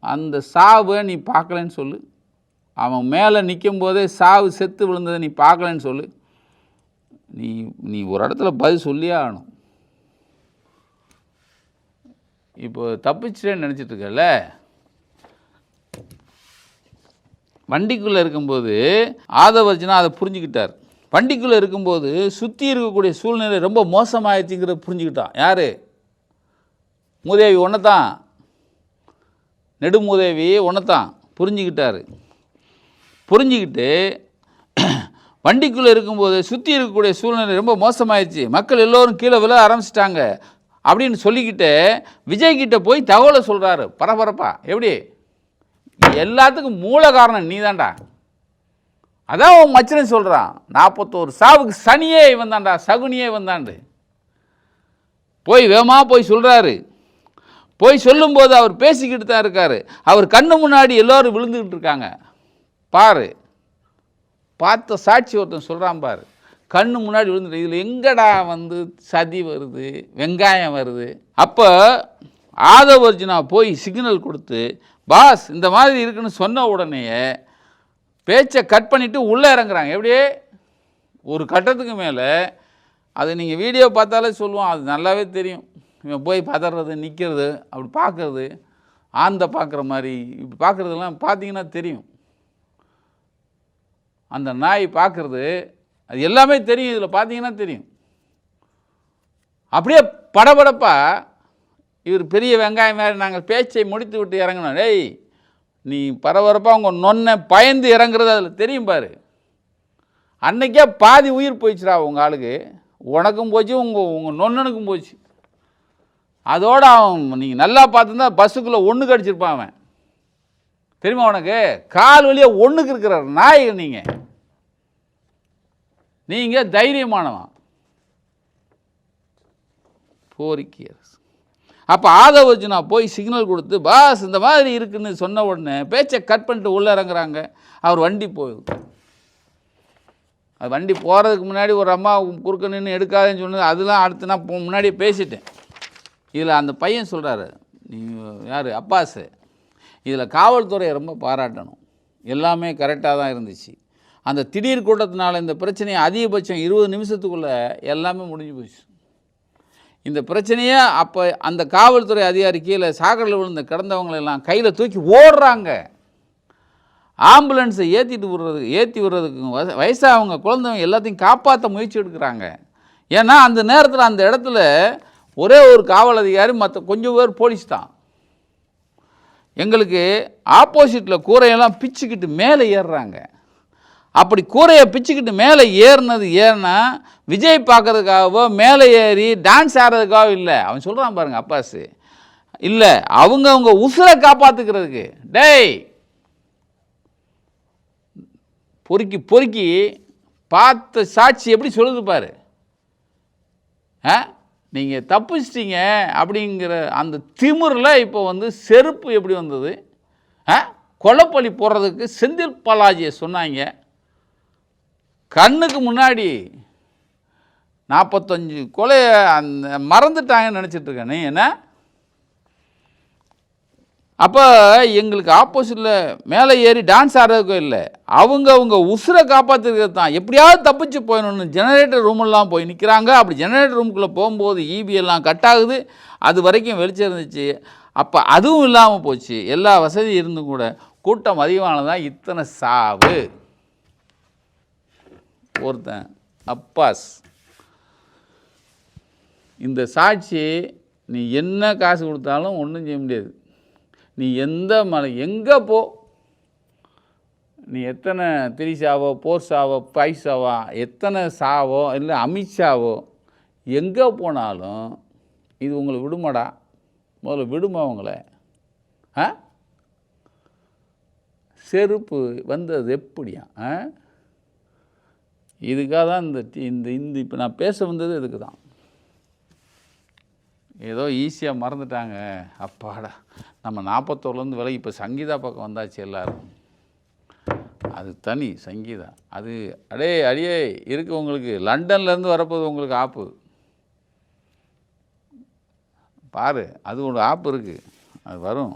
அந்த சாவை நீ பார்க்கலன்னு சொல்லு. அவன் மேலே நிற்கும் போதே சாவு செத்து விழுந்ததை நீ பார்க்கலன்னு சொல்லு. நீ ஒரு இடத்துல பதில் சொல்லியே ஆகணும். இப்போ தப்பிச்சிட்டேன்னு நினச்சிட்டு இருக்கல. வண்டிக்குள்ளே இருக்கும்போது ஆதவர்ஜுனா அதை புரிஞ்சுக்கிட்டார். வண்டிக்குள்ளே இருக்கும்போது சுற்றி இருக்கக்கூடிய சூழ்நிலை ரொம்ப மோசமாகிடுச்சுங்கிறத புரிஞ்சுக்கிட்டான். யார்? மூதேவி ஒன்றைத்தான், நெடுமூதேவி ஒன்றைத்தான் புரிஞ்சுக்கிட்டு வண்டிக்குள்ளே இருக்கும்போது சுற்றி இருக்கக்கூடிய சூழ்நிலை ரொம்ப மோசமாயிடுச்சு, மக்கள் எல்லோரும் கீழே விழ ஆரம்பிச்சிட்டாங்க அப்படின்னு சொல்லிக்கிட்டு விஜய்கிட்ட போய் தகவலை சொல்கிறாரு பரபரப்பா. எப்படி? எல்லாத்துக்கும் மூல காரணம் நீ தான்டா. அதான் உன் மச்சனை சொல்கிறான், 41 சாவுக்கு சனியே இவன் தான்டா, சகுனியே இவன் தாண்டு. போய் சொல்கிறாரு. போய் சொல்லும்போது அவர் பேசிக்கிட்டு தான் இருக்கார். அவர் கண்ணு முன்னாடி எல்லோரும் விழுந்துக்கிட்டு இருக்காங்க. பார்த்த சாட்சி ஒருத்தன் சொல்கிறான் பாரு, கண்ணு முன்னாடி விழுந்துட்டு. இதில் எங்கடா சதி வருது, வெங்காயம் வருது. அப்போ ஆதவர்ஜுனா போய் சிக்னல் கொடுத்து, பாஸ் இந்த மாதிரி இருக்குன்னு சொன்ன உடனேயே பேச்சை கட் பண்ணிவிட்டு உள்ளே இறங்குறாங்க. எப்படியே ஒரு கட்டத்துக்கு மேலே, அது நீங்கள் வீடியோ பார்த்தாலே சொல்லுவோம், அது நல்லாவே தெரியும். இவன் போய் பதறது, நிற்கிறது, அப்படி பார்க்கறது, ஆந்தை பார்க்குற மாதிரி இப்படி பார்க்குறதெல்லாம் பார்த்தீங்கன்னா தெரியும். அந்த நாய் பார்க்குறது அது எல்லாமே தெரியும், இதில் பார்த்தீங்கன்னா தெரியும். அப்படியே படபடப்பாக இவர் பெரிய வெங்காயம் மாதிரி நாங்கள் பேச்சை முடித்து விட்டு இறங்கணும். டேய் நீ பரபரப்பாக உங்கள் நொன்னை பயந்து இறங்குறது அதில் தெரியும் பாரு. அன்னைக்கே பாதி உயிர் போயிடுச்சுடா உங்கள் ஆளுக்கு, உனக்கும் போச்சு, உங்கள் நொன்னனுக்கும் போச்சு. அதோடு அவன் நீங்கள் நல்லா பார்த்துருந்தா பஸ்ஸுக்குள்ளே ஒன்று கடிச்சிருப்பான் அவன். தெரியுமா உனக்கு? கால் வழியாக ஒன்றுக்கு இருக்கிறார் நாயகன். நீங்கள் தைரியமானவன். போரிக்கை அரசு. அப்போ ஆதவர்ஜுனா போய் சிக்னல் கொடுத்து பாஸ் இந்த மாதிரி இருக்குன்னு சொன்ன உடனே பேச்சை கட் பண்ணிட்டு உள்ளே இறங்குறாங்க. அவர் வண்டி போகுது. அது வண்டி போகிறதுக்கு முன்னாடி ஒரு அம்மா குறுக்க நின்று எடுக்காதுன்னு சொன்னது அதெல்லாம் அடுத்து நான் முன்னாடியே பேசிட்டேன். இதில் அந்த பையன் சொல்கிறாரு, நீ யார் அப்பாஸு, இதில் காவல்துறையை ரொம்ப பாராட்டணும். எல்லாமே கரெக்டாக தான் இருந்துச்சு. அந்த திடீர் கூட்டத்தினால இந்த பிரச்சனையை அதிகபட்சம் 20 நிமிஷத்துக்குள்ளே எல்லாமே முடிஞ்சு போச்சு. இந்த பிரச்சனையை அப்போ அந்த காவல்துறை அதிகாரி கீழே சாகரில் விழுந்த கிடந்தவங்களெல்லாம் கையில் தூக்கி ஓடுறாங்க. ஆம்புலன்ஸை ஏற்றி விடுறதுக்கு வயசாகவங்க குழந்தைங்க எல்லாத்தையும் காப்பாற்ற முயற்சி எடுக்கிறாங்க. ஏன்னா அந்த நேரத்தில் அந்த இடத்துல ஒரே ஒரு காவல் அதிகாரி, மற்ற கொஞ்சம் பேர் போலீஸ் தான். எங்களுக்கு ஆப்போசிட்டில் கூரையெல்லாம் பிச்சுக்கிட்டு மேலே ஏறுறாங்க. அப்படி கூரையை பிச்சுக்கிட்டு மேலே ஏறினா விஜய் பார்க்கறதுக்காகவோ மேலே ஏறி டான்ஸ் ஆடுறதுக்காகவோ இல்லை. அவன் சொல்கிறான் பாருங்க அப்பாஸு, இல்லை அவங்க உசுரை காப்பாற்றுக்கிறதுக்கு. டேய் பொறுக்கி பார்த்த சாட்சி எப்படி சொல்லுது பாரு. நீங்கள் தப்பிச்சிட்டீங்க அப்படிங்கிற அந்த திமிரில் இப்போ செருப்பு எப்படி வந்தது? கொலைப்பழி போடுறதுக்கு செந்தில் பாலாஜியை சொன்னாங்க. கண்ணுக்கு முன்னாடி 45 கொலையை அந்த மறந்துட்டாங்கன்னு நினச்சிட்ருக்கேன். நீ என்ன அப்போ எங்களுக்கு ஆப்போசிட்டில் மேலே ஏறி டான்ஸ் ஆடுறதுக்கும் இல்லை, அவங்க உசுரை காப்பாற்றுறது தான். எப்படியாவது தப்பிச்சு போயிடணும்னு ஜெனரேட்டர் ரூமெல்லாம் போய் நிற்கிறாங்க. அப்படி ஜெனரேட்டர் ரூமுக்குள்ளே போகும்போது ஈபியெல்லாம் கட் ஆகுது. அது வரைக்கும் வெளிச்சம் இருந்துச்சு. அப்போ அதுவும் இல்லாமல் போச்சு. எல்லா வசதியும் இருந்தும் கூட கூட்டம் அதிகமானதான் இத்தனை சாவு. ஒருத்தன் அப்பாஸ், இந்த சாட்சி நீ என்ன காசு கொடுத்தாலும் ஒன்றும் செய்ய முடியாது. நீ எந்த மலை எங்கே போ, நீ எத்தனை திரிசாவோ போர்சாவோ பைசாவோ எத்தனை சாவோ இல்லை அமித்ஷாவோ எங்கே போனாலும் இது உங்களை விடுமாடா. முதல்ல விடுமா உங்களை. செருப்பு வந்தது எப்படியா? இதுக்காக தான் இந்த இப்போ நான் பேச வந்தது இதுக்கு தான். ஏதோ ஈஸியாக மறந்துட்டாங்க. அப்பாடா, நம்ம 41லேருந்து விலகி இப்போ சங்கீதா பக்கம் வந்தாச்சு எல்லோரும். அது தனி சங்கீதா. அது அடியே இருக்குது உங்களுக்கு. லண்டன்லேருந்து வரப்போகுது உங்களுக்கு ஆப்பு பாரு. அது ஒரு ஆப்பு இருக்குது, அது வரும்.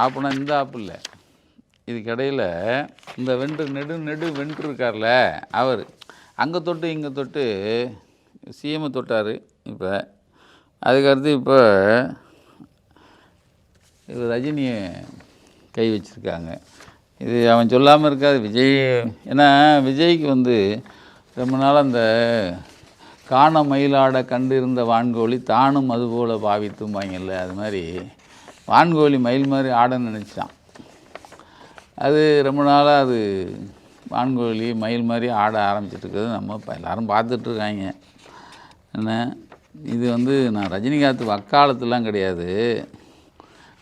ஆப்புனா இந்த ஆப்பு இல்லை. இதுக்கிடையில் இந்த நெடு வென்று இருக்கார்ல அவர், அங்கே தொட்டு இங்கே தொட்டு சிஎம்மை தொட்டார். இப்போ அதுக்கடுத்து இப்போ இது ரஜினியை கை வச்சுருக்காங்க. இது அவன் சொல்லாமல் இருக்காது விஜய். ஏன்னா விஜய்க்கு ரொம்ப நாள் அந்த காண மயிலாட கண்டு இருந்த வான்கோழி தானும் அதுபோல் பாவித்தும்பாங்கல்ல, அது மாதிரி வான்கோழி மயில் மாதிரி ஆடன்னு நினச்சான். அது ரொம்ப நாளாக அது வான்கோழி மயில் மாதிரி ஆட ஆரம்பிச்சிட்ருக்குது. நம்ம இப்போ எல்லோரும் பார்த்துட்ருக்காங்க. என்ன இது நான் ரஜினிகாந்த் வக்காலத்துலாம் கிடையாது,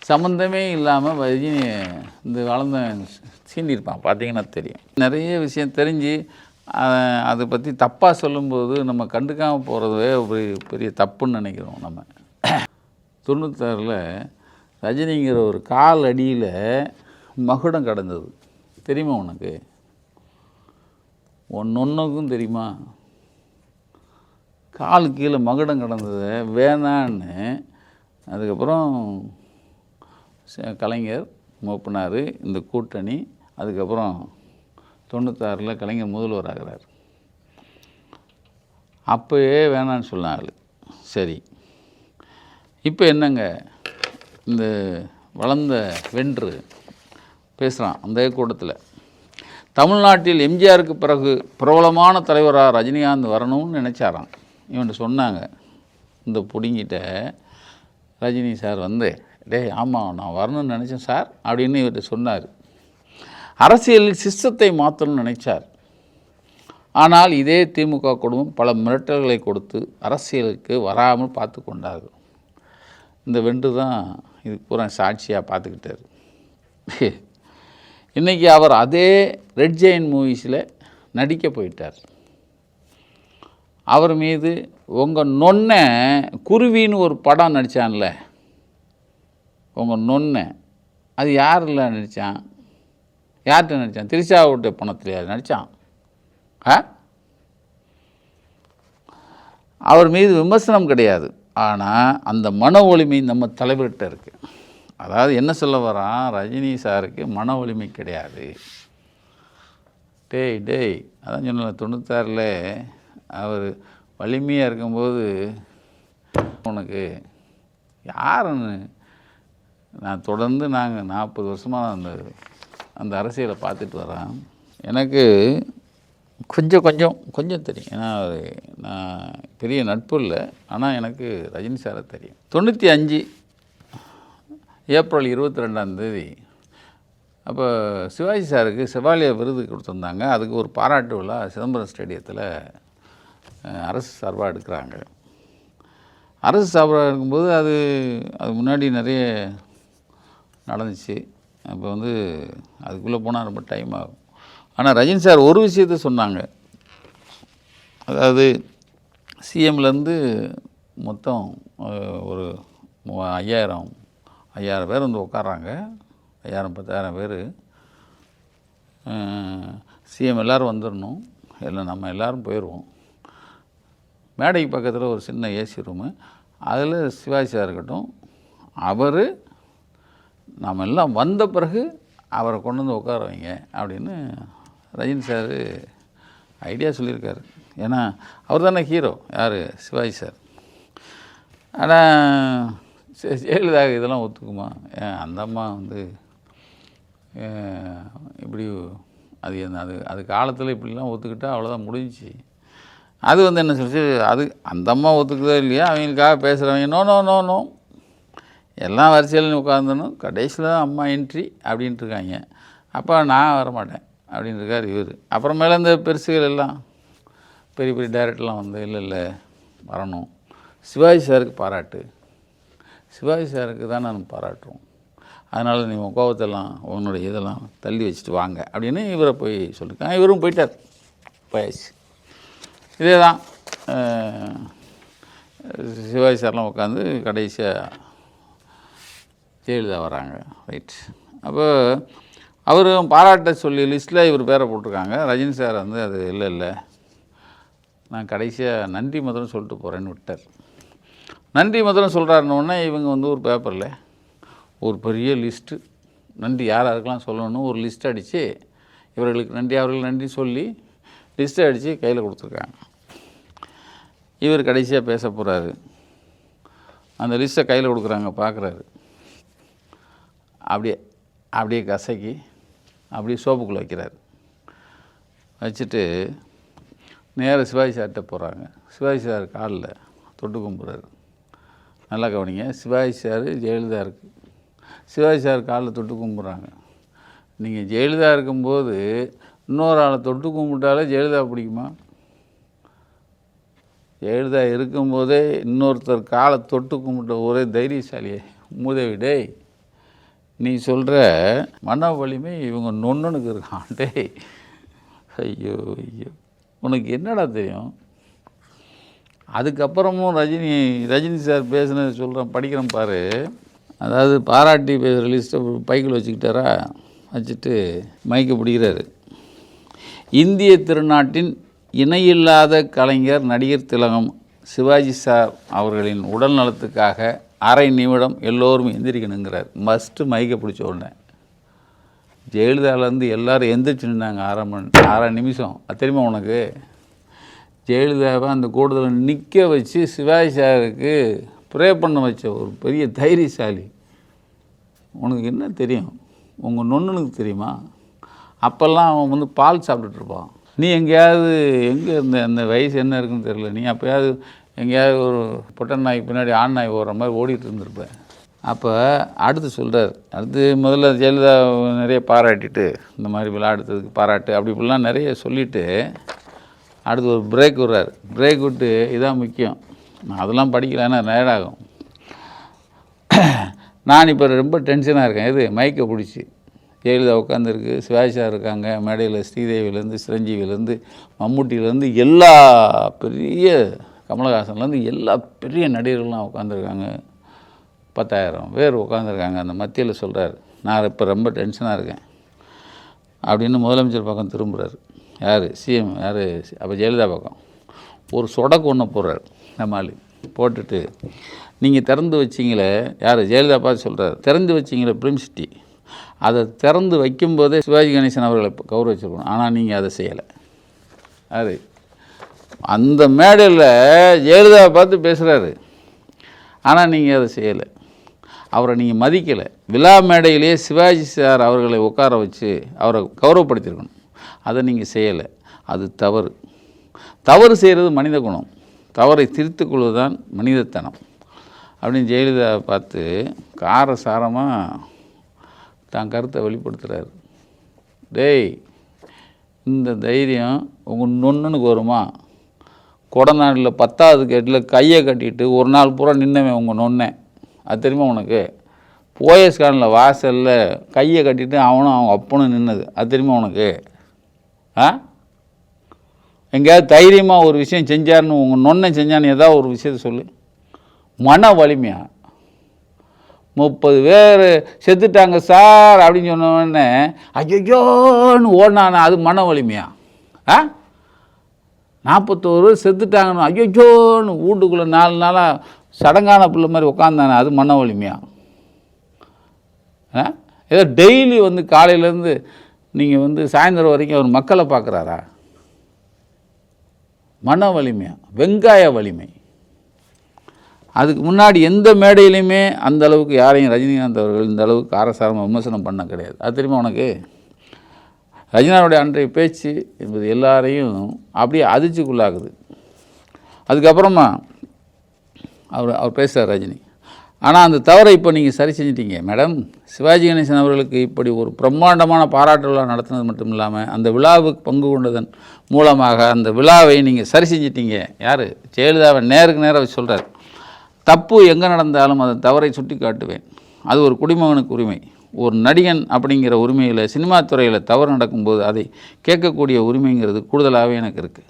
சம்மந்தமே இல்லாமல் ரஜினி இந்த வளர்ந்த சீண்டிருப்பான். பார்த்தீங்கன்னா தெரியும். நிறைய விஷயம் தெரிஞ்சு அதை பற்றி தப்பாக சொல்லும்போது நம்ம கண்டுக்காமல் போகிறதே ஒரு பெரிய தப்புன்னு நினைக்கிறோம். நம்ம 96ல் ரஜினிங்கிற ஒரு கால் அடியில் மகுடம் கடந்தது தெரியுமா உனக்கு? ஒன்றுக்கும் தெரியுமா? காலு கீழே மகுடம் கடந்தது வேணான்னு அதுக்கப்புறம் கலைஞர் மூப்பினார் இந்த கூட்டணி. அதுக்கப்புறம் 96ல் கலைஞர் முதல்வர் ஆகிறார். அப்போயே வேணான்னு சொன்னாங்க. சரி, இப்போ என்னங்க இந்த வளர்ந்த வென்று பேசுகிறான் அந்த கூட்டத்தில். தமிழ்நாட்டில் எம்ஜிஆருக்கு பிறகு பிரபலமான தலைவராக ரஜினிகாந்த் வரணும்னு நினச்சாராம். இவன்ட்டு சொன்னாங்க, இந்த பிடிங்கிட்ட ரஜினி சார் வந்து, டேய் ஆமாம் நான் வரணும்னு நினச்சேன் சார் அப்படின்னு இவர்கிட்ட சொன்னார். அரசியலில் சிஸ்டத்தை மாற்றணும்னு நினைச்சார். ஆனால் இதே திமுக குடும்பம் பல மிரட்டல்களை கொடுத்து அரசியலுக்கு வராமல் பார்த்து கொண்டார்கள். இந்த வென்று தான் இதுக்கு பூரா சாட்சியாக பார்த்துக்கிட்டார். இன்றைக்கி அவர் அதே ரெட் ஜெயின் மூவிஸில் நடிக்க போயிட்டார். அவர் மீது உங்கள் நொன்னை குருவின்னு ஒரு படம் நடித்தான்ல, உங்கள் நொன்னை அது யாரில் நடித்தான்? யார்கிட்ட நடித்தான்? திரிஷாவுடைய பணத்தில் யார் நடித்தான்? அவர் மீது விமர்சனம் கிடையாது, ஆனால் அந்த மன வலிமை நம்ம தலைவர்கிட்ட இருக்குது. அதாவது என்ன சொல்ல வரான், ரஜினி சாருக்கு மன வலிமை கிடையாது. டேய் அதான் சொன்ன 96ல் அவர் வலிமையாக இருக்கும்போது உனக்கு யாருன்னு நான் தொடர்ந்து நாங்கள் 40 வருஷமாக அந்த அரசியலை பார்த்துட்டு வரேன். எனக்கு கொஞ்சம் தெரியும். ஏன்னா நான் பெரிய நட்பு இல்லை, ஆனால் எனக்கு ரஜினி சாரை தெரியும். 95 ஏப்ரல் 22 அப்போ சிவாஜி சாருக்கு செவாலியா விருது கொடுத்துருந்தாங்க. அதுக்கு ஒரு பாராட்டு விழா சிதம்பரம் ஸ்டேடியத்தில் அரசு சார்பாக எடுக்கிறாங்க. அரசு சார்பாக எடுக்கும்போது அது முன்னாடி நிறைய நடந்துச்சு. அப்போ அதுக்குள்ளே போனால் ரொம்ப டைம் ஆகும். ஆனால் ரஜினி சார் ஒரு விஷயத்த சொன்னாங்க. அதாவது சிஎம்லேருந்து மொத்தம் ஒரு 5000 பேர் உட்காராங்க. 1000-10,000 பேர். சிஎம் எல்லோரும் வந்துடணும், இல்லை நம்ம எல்லோரும் போயிடுவோம். மேடைக்கு பக்கத்தில் ஒரு சின்ன ஏசி ரூமு, அதில் சிவாஜி சார் இருக்கட்டும், அவர் நாம் எல்லாம் வந்த பிறகு அவரை கொண்டு வந்து உட்கார வைங்க அப்படின்னு ரஜினி சார் ஐடியா சொல்லியிருக்காரு. ஏன்னா அவர் தானே ஹீரோ, யார்? சிவாஜி சார். ஆனால் ஜெயலலிதா இதெல்லாம் ஒத்துக்குமா? அந்த அம்மா இப்படி அது காலத்தில் இப்படிலாம் ஒத்துக்கிட்டால் அவ்வளோதான் முடிஞ்சிச்சு. அது என்ன சொல்லிச்சு, அது அந்த அம்மா ஒத்துக்குதோ இல்லையா, அவங்களுக்காக பேசுகிறவங்க நோ எல்லாம் வரிசையில் உட்காந்துணும், கடைசியில் தான் அம்மா என்ட்ரி அப்படின்ட்டு இருக்காங்க. அப்போ நான் வரமாட்டேன் அப்படின்னு இருக்கார் இவர். அப்புறமேல இந்த பெருசுகள் எல்லாம் பெரிய டைரக்டர்லாம் இல்லை வரணும். சிவாஜி சாருக்கு பாராட்டு, சிவாஜி சாருக்கு தான் நான் பாராட்டுறோம், அதனால் நீ உன் கோபத்தெல்லாம் உன்னுடைய இதெல்லாம் தள்ளி வச்சுட்டு வாங்க அப்படின்னு இவரை போய் சொல்லியிருக்காங்க. இவரும் போயிட்டார், போயாச்சு. இதே தான் சிவாஜி சார்லாம் உட்காந்து கடைசியாக ஜெயலலிதா வராங்க. ரைட். அப்போ அவரும் பாராட்ட சொல்லி லிஸ்ட்டில் இவர் பேரை போட்டிருக்காங்க. ரஜினி சார் அது இல்லை நான் கடைசியாக நன்றி முதல்ல சொல்லிட்டு போகிறேன்னு விட்டார். நன்றி முதல்ல சொல்கிறாருன்னொன்னே இவங்க ஒரு பேப்பரில் ஒரு பெரிய லிஸ்ட்டு நன்றி யாருக்கெல்லாம் சொல்லணும்னு ஒரு லிஸ்ட் அடித்து இவர்களுக்கு நன்றி அவர்களுக்கு நன்றி சொல்லி லிஸ்ட்டை அடித்து கையில் கொடுத்துருக்காங்க. இவர் கடைசியாக பேச போகிறாரு. அந்த லிஸ்ட்டை கையில் கொடுக்குறாங்க, பார்க்குறாரு. அப்படியே கசக்கி அப்படியே சோப்புக்குள்ளே வைக்கிறார். வச்சுட்டு நேராக சிவாஜி சார்கிட்ட போகிறாங்க. சிவாஜி சார் காலில் தொட்டு கும்பிட்றாரு. நல்லா கவனிங்க, சிவாஜி சார் ஜெயலலிதா இருக்குது, சிவாஜி சார் காலில் தொட்டு கும்பிட்றாங்க. நீங்கள் ஜெயலலிதா இருக்கும்போது இன்னொரு ஆளை தொட்டு கும்பிட்டாலே ஜெயலலிதா பிடிக்குமா? ஜெயலலிதா இருக்கும்போதே இன்னொருத்தர் காலை தொட்டு கும்பிட்ட ஒரே தைரியசாலியே மூதேவி. டேய் நீ சொல்கிற மன வலிமை இவங்க நொன்னுக்கு இருக்கான். டேய் ஐயோ உனக்கு என்னடா தெரியும்? அதுக்கப்புறமும் ரஜினி சார் பேசுனது சொல்கிறேன், படிக்கிறேன் பாரு. அதாவது பாராட்டி பேசுகிற லிஸ்ட்டை பைக்கில் வச்சுக்கிட்டாரா, வச்சுட்டு மைக்கை பிடிக்கிறாரு. இந்திய திருநாட்டின் இணையில்லாத கலைஞர் நடிகர் திலகம் சிவாஜி சார் அவர்களின் உடல் நலத்துக்காக அரை நிமிடம் எல்லோரும் எந்திரிக்கணுங்கிறார். மஸ்ட்டு மைக்கை பிடிச்ச உடனே ஜெயலலிதாவிலேருந்து எல்லோரும் எந்திரிச்சு நின்னாங்க. அரை நிமிஷம். அது தெரியுமா உனக்கு? ஜெயலலிதாவை அந்த கூட்டத்தில் நிற்க வச்சு சிவாஜி சாருக்கு ப்ரே பண்ண வச்ச ஒரு பெரிய தைரியசாலி உனக்கு என்ன தெரியும், உங்கள் நொண்ணுனுக்கு தெரியுமா? அப்போல்லாம் அவன் வந்து பால் சாப்பிட்டுட்ருப்பான். நீ எங்கேயாவது எங்கே இருந்த, அந்த வயசு என்ன இருக்குன்னு தெரியல, நீ அப்போயாவது எங்கேயாவது ஒரு பொட்டை நாய் பின்னாடி ஆண் நாய் ஓடுற மாதிரி ஓடிட்டு இருந்திருப்ப. அப்போ அடுத்து சொல்கிறார், அடுத்து முதல்ல ஜெயலலிதா நிறைய பாராட்டிட்டு, இந்த மாதிரி விழா எடுத்ததுக்கு பாராட்டு அப்படி இப்படிலாம் நிறைய சொல்லிவிட்டு அடுத்து ஒரு பிரேக் விடுறார். பிரேக் விட்டு இதான் முக்கியம், நான் அதெல்லாம் படிக்கலைன்னா நேராகும். நான் இப்போ ரொம்ப டென்ஷனாக இருக்கேன். எது மைக்கை பிடிச்சி ஜெயலலிதா உட்காந்துருக்கு, சிவாஜி சார் இருக்காங்க மேடையில், ஸ்ரீதேவிலேருந்து சிரஞ்சீவிலேருந்து மம்முட்டியிலேருந்து எல்லா பெரிய கமலஹாசன்லேருந்து எல்லா பெரிய நடிகர்கள்லாம் உட்காந்துருக்காங்க, 10,000 பேர் உட்காந்துருக்காங்க. அந்த மத்தியில் சொல்கிறார், நான் இப்போ ரொம்ப டென்ஷனாக இருக்கேன் அப்படின்னு முதலமைச்சர் பக்கம் திரும்புகிறார். யார்? சிஎம். யார்? அப்போ ஜெயலலிதா பக்கம் ஒரு சொடக்கு ஒன்று போடுறார். நம்ம ஆள் போட்டுட்டு, நீங்கள் திறந்து வச்சிங்களே, யார்? ஜெயலலிதா பார்த்து சொல்கிறார், திறந்து வச்சிங்களே பிலிம் சிட்டி, அதை திறந்து வைக்கும்போதே சிவாஜி கணேசன் அவர்களை கௌரவிச்சிருக்கணும், ஆனால் நீங்கள் அதை செய்யலை. அது அந்த மேடையில் ஜெயலலிதாவை பார்த்து பேசுகிறாரு, ஆனால் நீங்கள் அதை செய்யலை, அவரை நீங்கள் மதிக்கலை. விழா மேடையிலேயே சிவாஜி சார் அவர்களை உட்கார வச்சு அவரை கௌரவப்படுத்தியிருக்கணும், அதை நீங்கள் செய்யலை. அது தவறு. தவறு செய்கிறது மனித குணம், தவறை திருத்திக் கொள்வதுதான் மனிதத்தனம் அப்படின்னு ஜெயலலிதா பார்த்து காரசாரமாக தான் கருத்தை வெளிப்படுத்துகிறார். டேய், இந்த தைரியம் உங்கள் நொண்ணுனுக்கு வருமா? கொடநாட்டில் 10வது கேட்டில் கையை கட்டிட்டு ஒரு நாள் பூரா நின்னவன் உங்கள் நொன்னேன், அது தெரியுமா உனக்கு? போயஸ்கானில் வாசலில் கையை கட்டிட்டு அவனும் அவங்க அப்பனும் நின்னது, அது தெரியுமா உனக்கு? எங்கேயாவது தைரியமாக ஒரு விஷயம் செஞ்சாருன்னு உங்கள் நொன்னை செஞ்சான்னு ஏதாவது ஒரு விஷயத்தை சொல்லு. மன வலிமையா? 30 பேர் செத்துட்டாங்க சார் அப்படின்னு சொன்னோடனே ஐயோன்னு ஓடினானே, அது மன வலிமையா? 41 செத்துட்டாங்கன்னு ஐயோன்னு வீட்டுக்குள்ளே 4 நாளாக சடங்கான பிள்ளை மாதிரி உட்காந்தானே, அது மன வலிமையா? ஏதோ டெய்லி வந்து காலையிலேருந்து நீங்கள் வந்து சாயந்தரம் வரைக்கும் அவர் மக்களை பார்க்குறாரா? மன வலிமையா? வெங்காய வலிமை. அதுக்கு முன்னாடி எந்த மேடையிலையுமே அந்த அளவுக்கு யாரையும் ரஜினிகாந்த் அவர்கள் இந்த அளவுக்கு காரசாரமாக விமர்சனம் பண்ண கிடையாது, அது தெரியுமா உனக்கு? ரஜினாவுடைய அன்றைய பேச்சு என்பது எல்லாரையும் அப்படியே அதிர்ச்சிக்குள்ளாகுது. அதுக்கப்புறமா அவர் பேசுகிறார் ரஜினி, ஆனால் அந்த தவறை இப்போ நீங்கள் சரி செஞ்சிட்டீங்க மேடம். சிவாஜி கணேசன் அவர்களுக்கு இப்படி ஒரு பிரம்மாண்டமான பாராட்டு விழா நடத்தினது மட்டும் இல்லாமல் அந்த விழாவுக்கு பங்கு கொண்டதன் மூலமாக அந்த விழாவை நீங்கள் சரி செஞ்சிட்டீங்க. யார்? ஜெயலலிதாவை நேருக்கு நேராக சொல்கிறார். தப்பு எங்கே நடந்தாலும் அந்த தவறை சுட்டி காட்டுவேன், அது ஒரு குடிமகனுக்கு உரிமை. ஒரு நடிகன் அப்படிங்கிற உரிமையில், சினிமா துறையில் தவறு நடக்கும்போது அதை கேட்கக்கூடிய உரிமைங்கிறது கூடுதலாகவே எனக்கு இருக்குது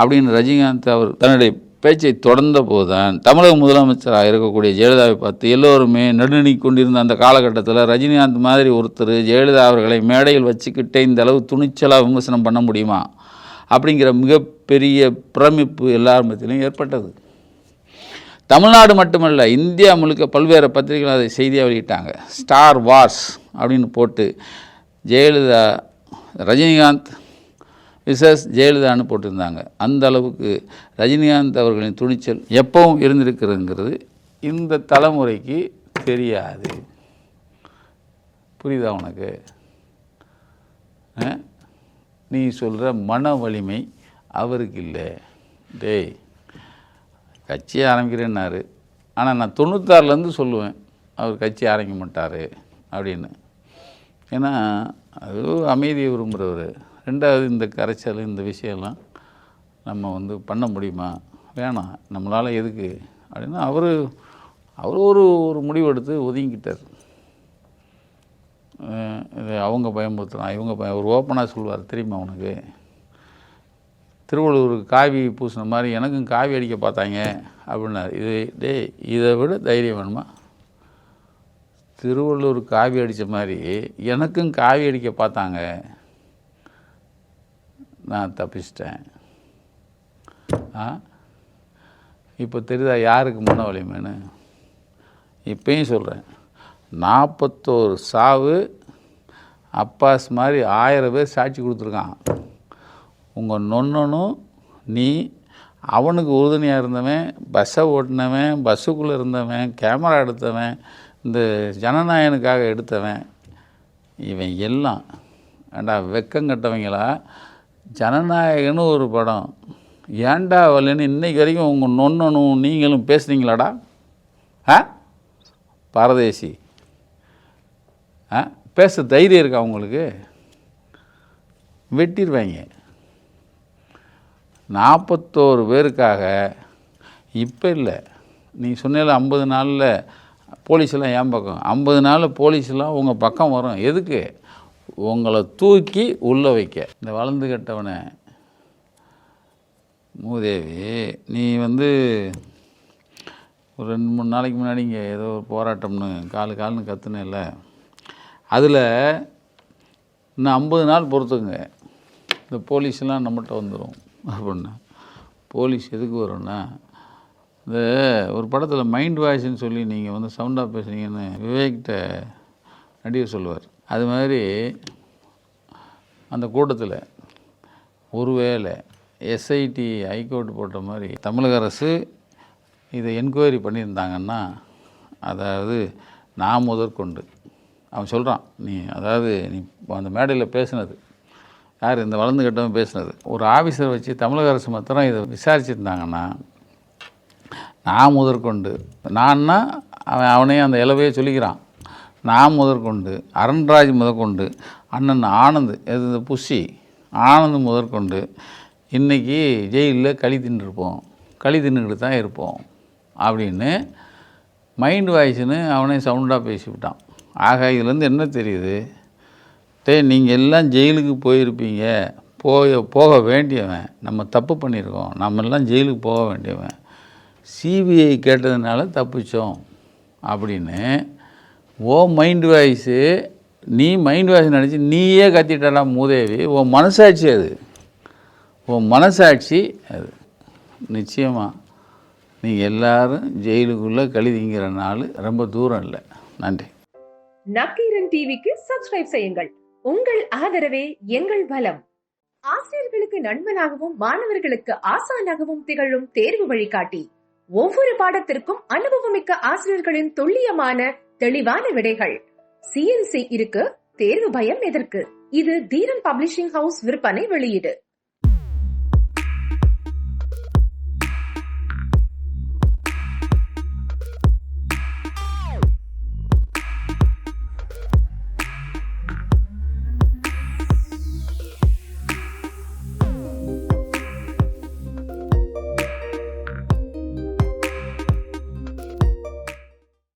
அப்படின்னு ரஜினிகாந்த் அவர் தன்னுடைய பேச்சை தொடர்ந்த போது தான் தமிழக முதலமைச்சராக இருக்கக்கூடிய ஜெயலலிதாவை பார்த்து எல்லோருமே நடுநி கொண்டிருந்த அந்த காலகட்டத்தில் ரஜினிகாந்த் மாதிரி ஒருத்தர் ஜெயலலிதா அவர்களை மேடையில் வச்சுக்கிட்டே இந்த அளவு துணிச்சலாக விமர்சனம் பண்ண முடியுமா அப்படிங்கிற மிகப்பெரிய பிரமிப்பு எல்லார் மத்தியிலும் ஏற்பட்டது. தமிழ்நாடு மட்டுமல்ல, இந்தியா முழுக்க பல்வேறு பத்திரிகைகள் அதை செய்தியாக வெளியிட்டாங்க. ஸ்டார் வார்ஸ் அப்படின்னு போட்டு ஜெயலலிதா, ரஜினிகாந்த் விசஸ் ஜெயலலிதான்னு போட்டிருந்தாங்க. அந்த அளவுக்கு ரஜினிகாந்த் அவர்களின் துணிச்சல் எப்பவும் இருந்திருக்கிறதுங்கிறது இந்த தலைமுறைக்கு தெரியாது. புரியுதா உனக்கு? நீ சொல்கிற மன வலிமை அவருக்கு இல்லை. டேய், கட்சி ஆரம்பிக்கிறேன்னாரு, ஆனால் நான் 96லேருந்து சொல்லுவேன் அவர் கட்சி ஆரம்பிக்க மாட்டார் அப்படின்னு. ஏன்னா அது அமைதியை விரும்புகிறவர். ரெண்டாவது, இந்த கரைச்சல் இந்த விஷயம்லாம் நம்ம வந்து பண்ண முடியுமா? வேணாம், நம்மளால் எதுக்கு அப்படின்னா அவர் ஒரு ஒரு முடிவெடுத்து ஒதுங்கிட்டார். இதை அவங்க பயன்படுத்தலாம், இவங்க ஒரு ஓப்பனாக சொல்லுவார். தெரியுமா உனக்கு? திருவள்ளூருக்கு காவி பூசின மாதிரி எனக்கும் காவி அடிக்க பார்த்தாங்க அப்படின்னாரு. இதை விட தைரியம் வேணுமா? திருவள்ளூர் காவி அடித்த மாதிரி எனக்கும் காவி அடிக்க பார்த்தாங்க, நான் தப்பிச்சிட்டேன். இப்போ தெரியுதா யாருக்கு மன வலிமைன்னு? இப்பயும் சொல்கிறேன், 41 சாவு, அப்பாஸ் மாதிரி 1000 பேர் சாட்சி கொடுத்துருக்கான். உங்கள் நொன்னனும் நீ அவனுக்கு உறுதுணையாக இருந்தவன், பஸ்ஸை ஓட்டினவன், பஸ்ஸுக்குள்ளே இருந்தவன், கேமரா எடுத்தவன், இந்த ஜனநாயகனுக்காக எடுத்தவன் இவன் எல்லாம் ஏண்டா வெக்கங்கட்டவங்களா. ஜனநாயகன்னு ஒரு படம் ஏண்டா வரலன்னு இன்றைக்கு வரைக்கும் உங்கள் நொன்னனும் நீங்களும் பேசுனீங்களாடா? பரதேசி பேச தைரியம் இருக்கா உங்களுக்கு? வெட்டிடுவாங்க. 41 பேருக்காக இப்போ இல்லை, நீ சொன்ன 50 நாளில் போலீஸெல்லாம் என் பக்கம், 50 நாளில் போலீஸெல்லாம் உங்கள் பக்கம் வரும். எதுக்கு? உங்களை தூக்கி உள்ளே வைக்க. இந்த வளர்ந்து கட்டவனை மூதேவி, நீ ஒரு 2-3 நாளைக்கு முன்னாடி இங்கே ஏதோ ஒரு போராட்டம்னு காலுன்னு கற்றுனேல்ல, அதில் இன்னும் 50 நாள் பொறுத்துங்க இந்த போலீஸ்லாம் நம்மகிட்ட வந்துடும் அப்படின்னா. போலீஸ் எதுக்கு வரும்னா, இந்த ஒரு படத்தில் மைண்ட் வாய்ஸ்ன்னு சொல்லி நீங்கள் சவுண்டாக பேசுனீங்கன்னு விவேக்கிட்ட நடிகர் சொல்லுவார். அது மாதிரி அந்த கூட்டத்தில் ஒருவேளை எஸ்ஐடி ஹைகோர்ட் போட்ட மாதிரி தமிழக அரசு இதை என்கொயரி பண்ணியிருந்தாங்கன்னா, அதாவது நான் முதற்கொண்டு அவன் சொல்கிறான், நீ அந்த மேடையில் பேசுனது யார், இந்த வளர்ந்து கட்டவன் பேசுனது, ஒரு ஆஃபீஸரை வச்சு தமிழக அரசு மாத்திரம் இதை விசாரிச்சுருந்தாங்கன்னா, நான் முதற்கொண்டு, நான்னா அவனே அந்த இலவையே சொல்லிக்கிறான், நான் முதற்கொண்டு, அருண்ராஜ் முதற்கொண்டு, அண்ணன் ஆனந்த் இந்த புஷி ஆனந்த் முதற்கொண்டு இன்றைக்கி ஜெயிலில் களி தின்னுக்கிட்டு தான் இருப்போம் அப்படின்னு மைண்ட் வாய்ஸ்னு அவனே சவுண்டாக பேசிவிட்டான். ஆக இதுலேருந்து என்ன தெரியுது, நீங்கள் எல்லாம் ஜெயிலுக்கு போயிருப்பீங்க, போக வேண்டியவன், நம்ம தப்பு பண்ணியிருக்கோம், நம்மெல்லாம் ஜெயிலுக்கு போக வேண்டியவன், சிபிஐ கேட்டதுனால தப்பிச்சோம் அப்படின்னு மைண்ட் வாய்ஸு, நீ மைண்ட் வாய்ஸ் நினச்சி நீயே கத்திட்டலாம் மூதேவி. மனசாட்சி அது, மனசாட்சி அது. நிச்சயமாக நீங்கள் எல்லாரும் ஜெயிலுக்குள்ளே கழிதிங்கிற நாள் ரொம்ப தூரம் இல்லை. நன்றி. நக்கீரன் டிவிக்கு சப்ஸ்கிரைப் செய்யுங்கள். உங்கள் ஆதரவே எங்கள் பலம். ஆசிரியர்களுக்கு நண்பனாகவும் மாணவர்களுக்கு ஆசானாகவும் திகழும் தேர்வு வழிகாட்டி. ஒவ்வொரு பாடத்திற்கும் அனுபவமிக்க ஆசிரியர்களின் துல்லியமான தெளிவான விடைகள். CNC இருக்கு, தேர்வு பயம் எதற்கு? இது தீரன் பப்ளிஷிங் ஹவுஸ் விற்பனை வெளியீடு.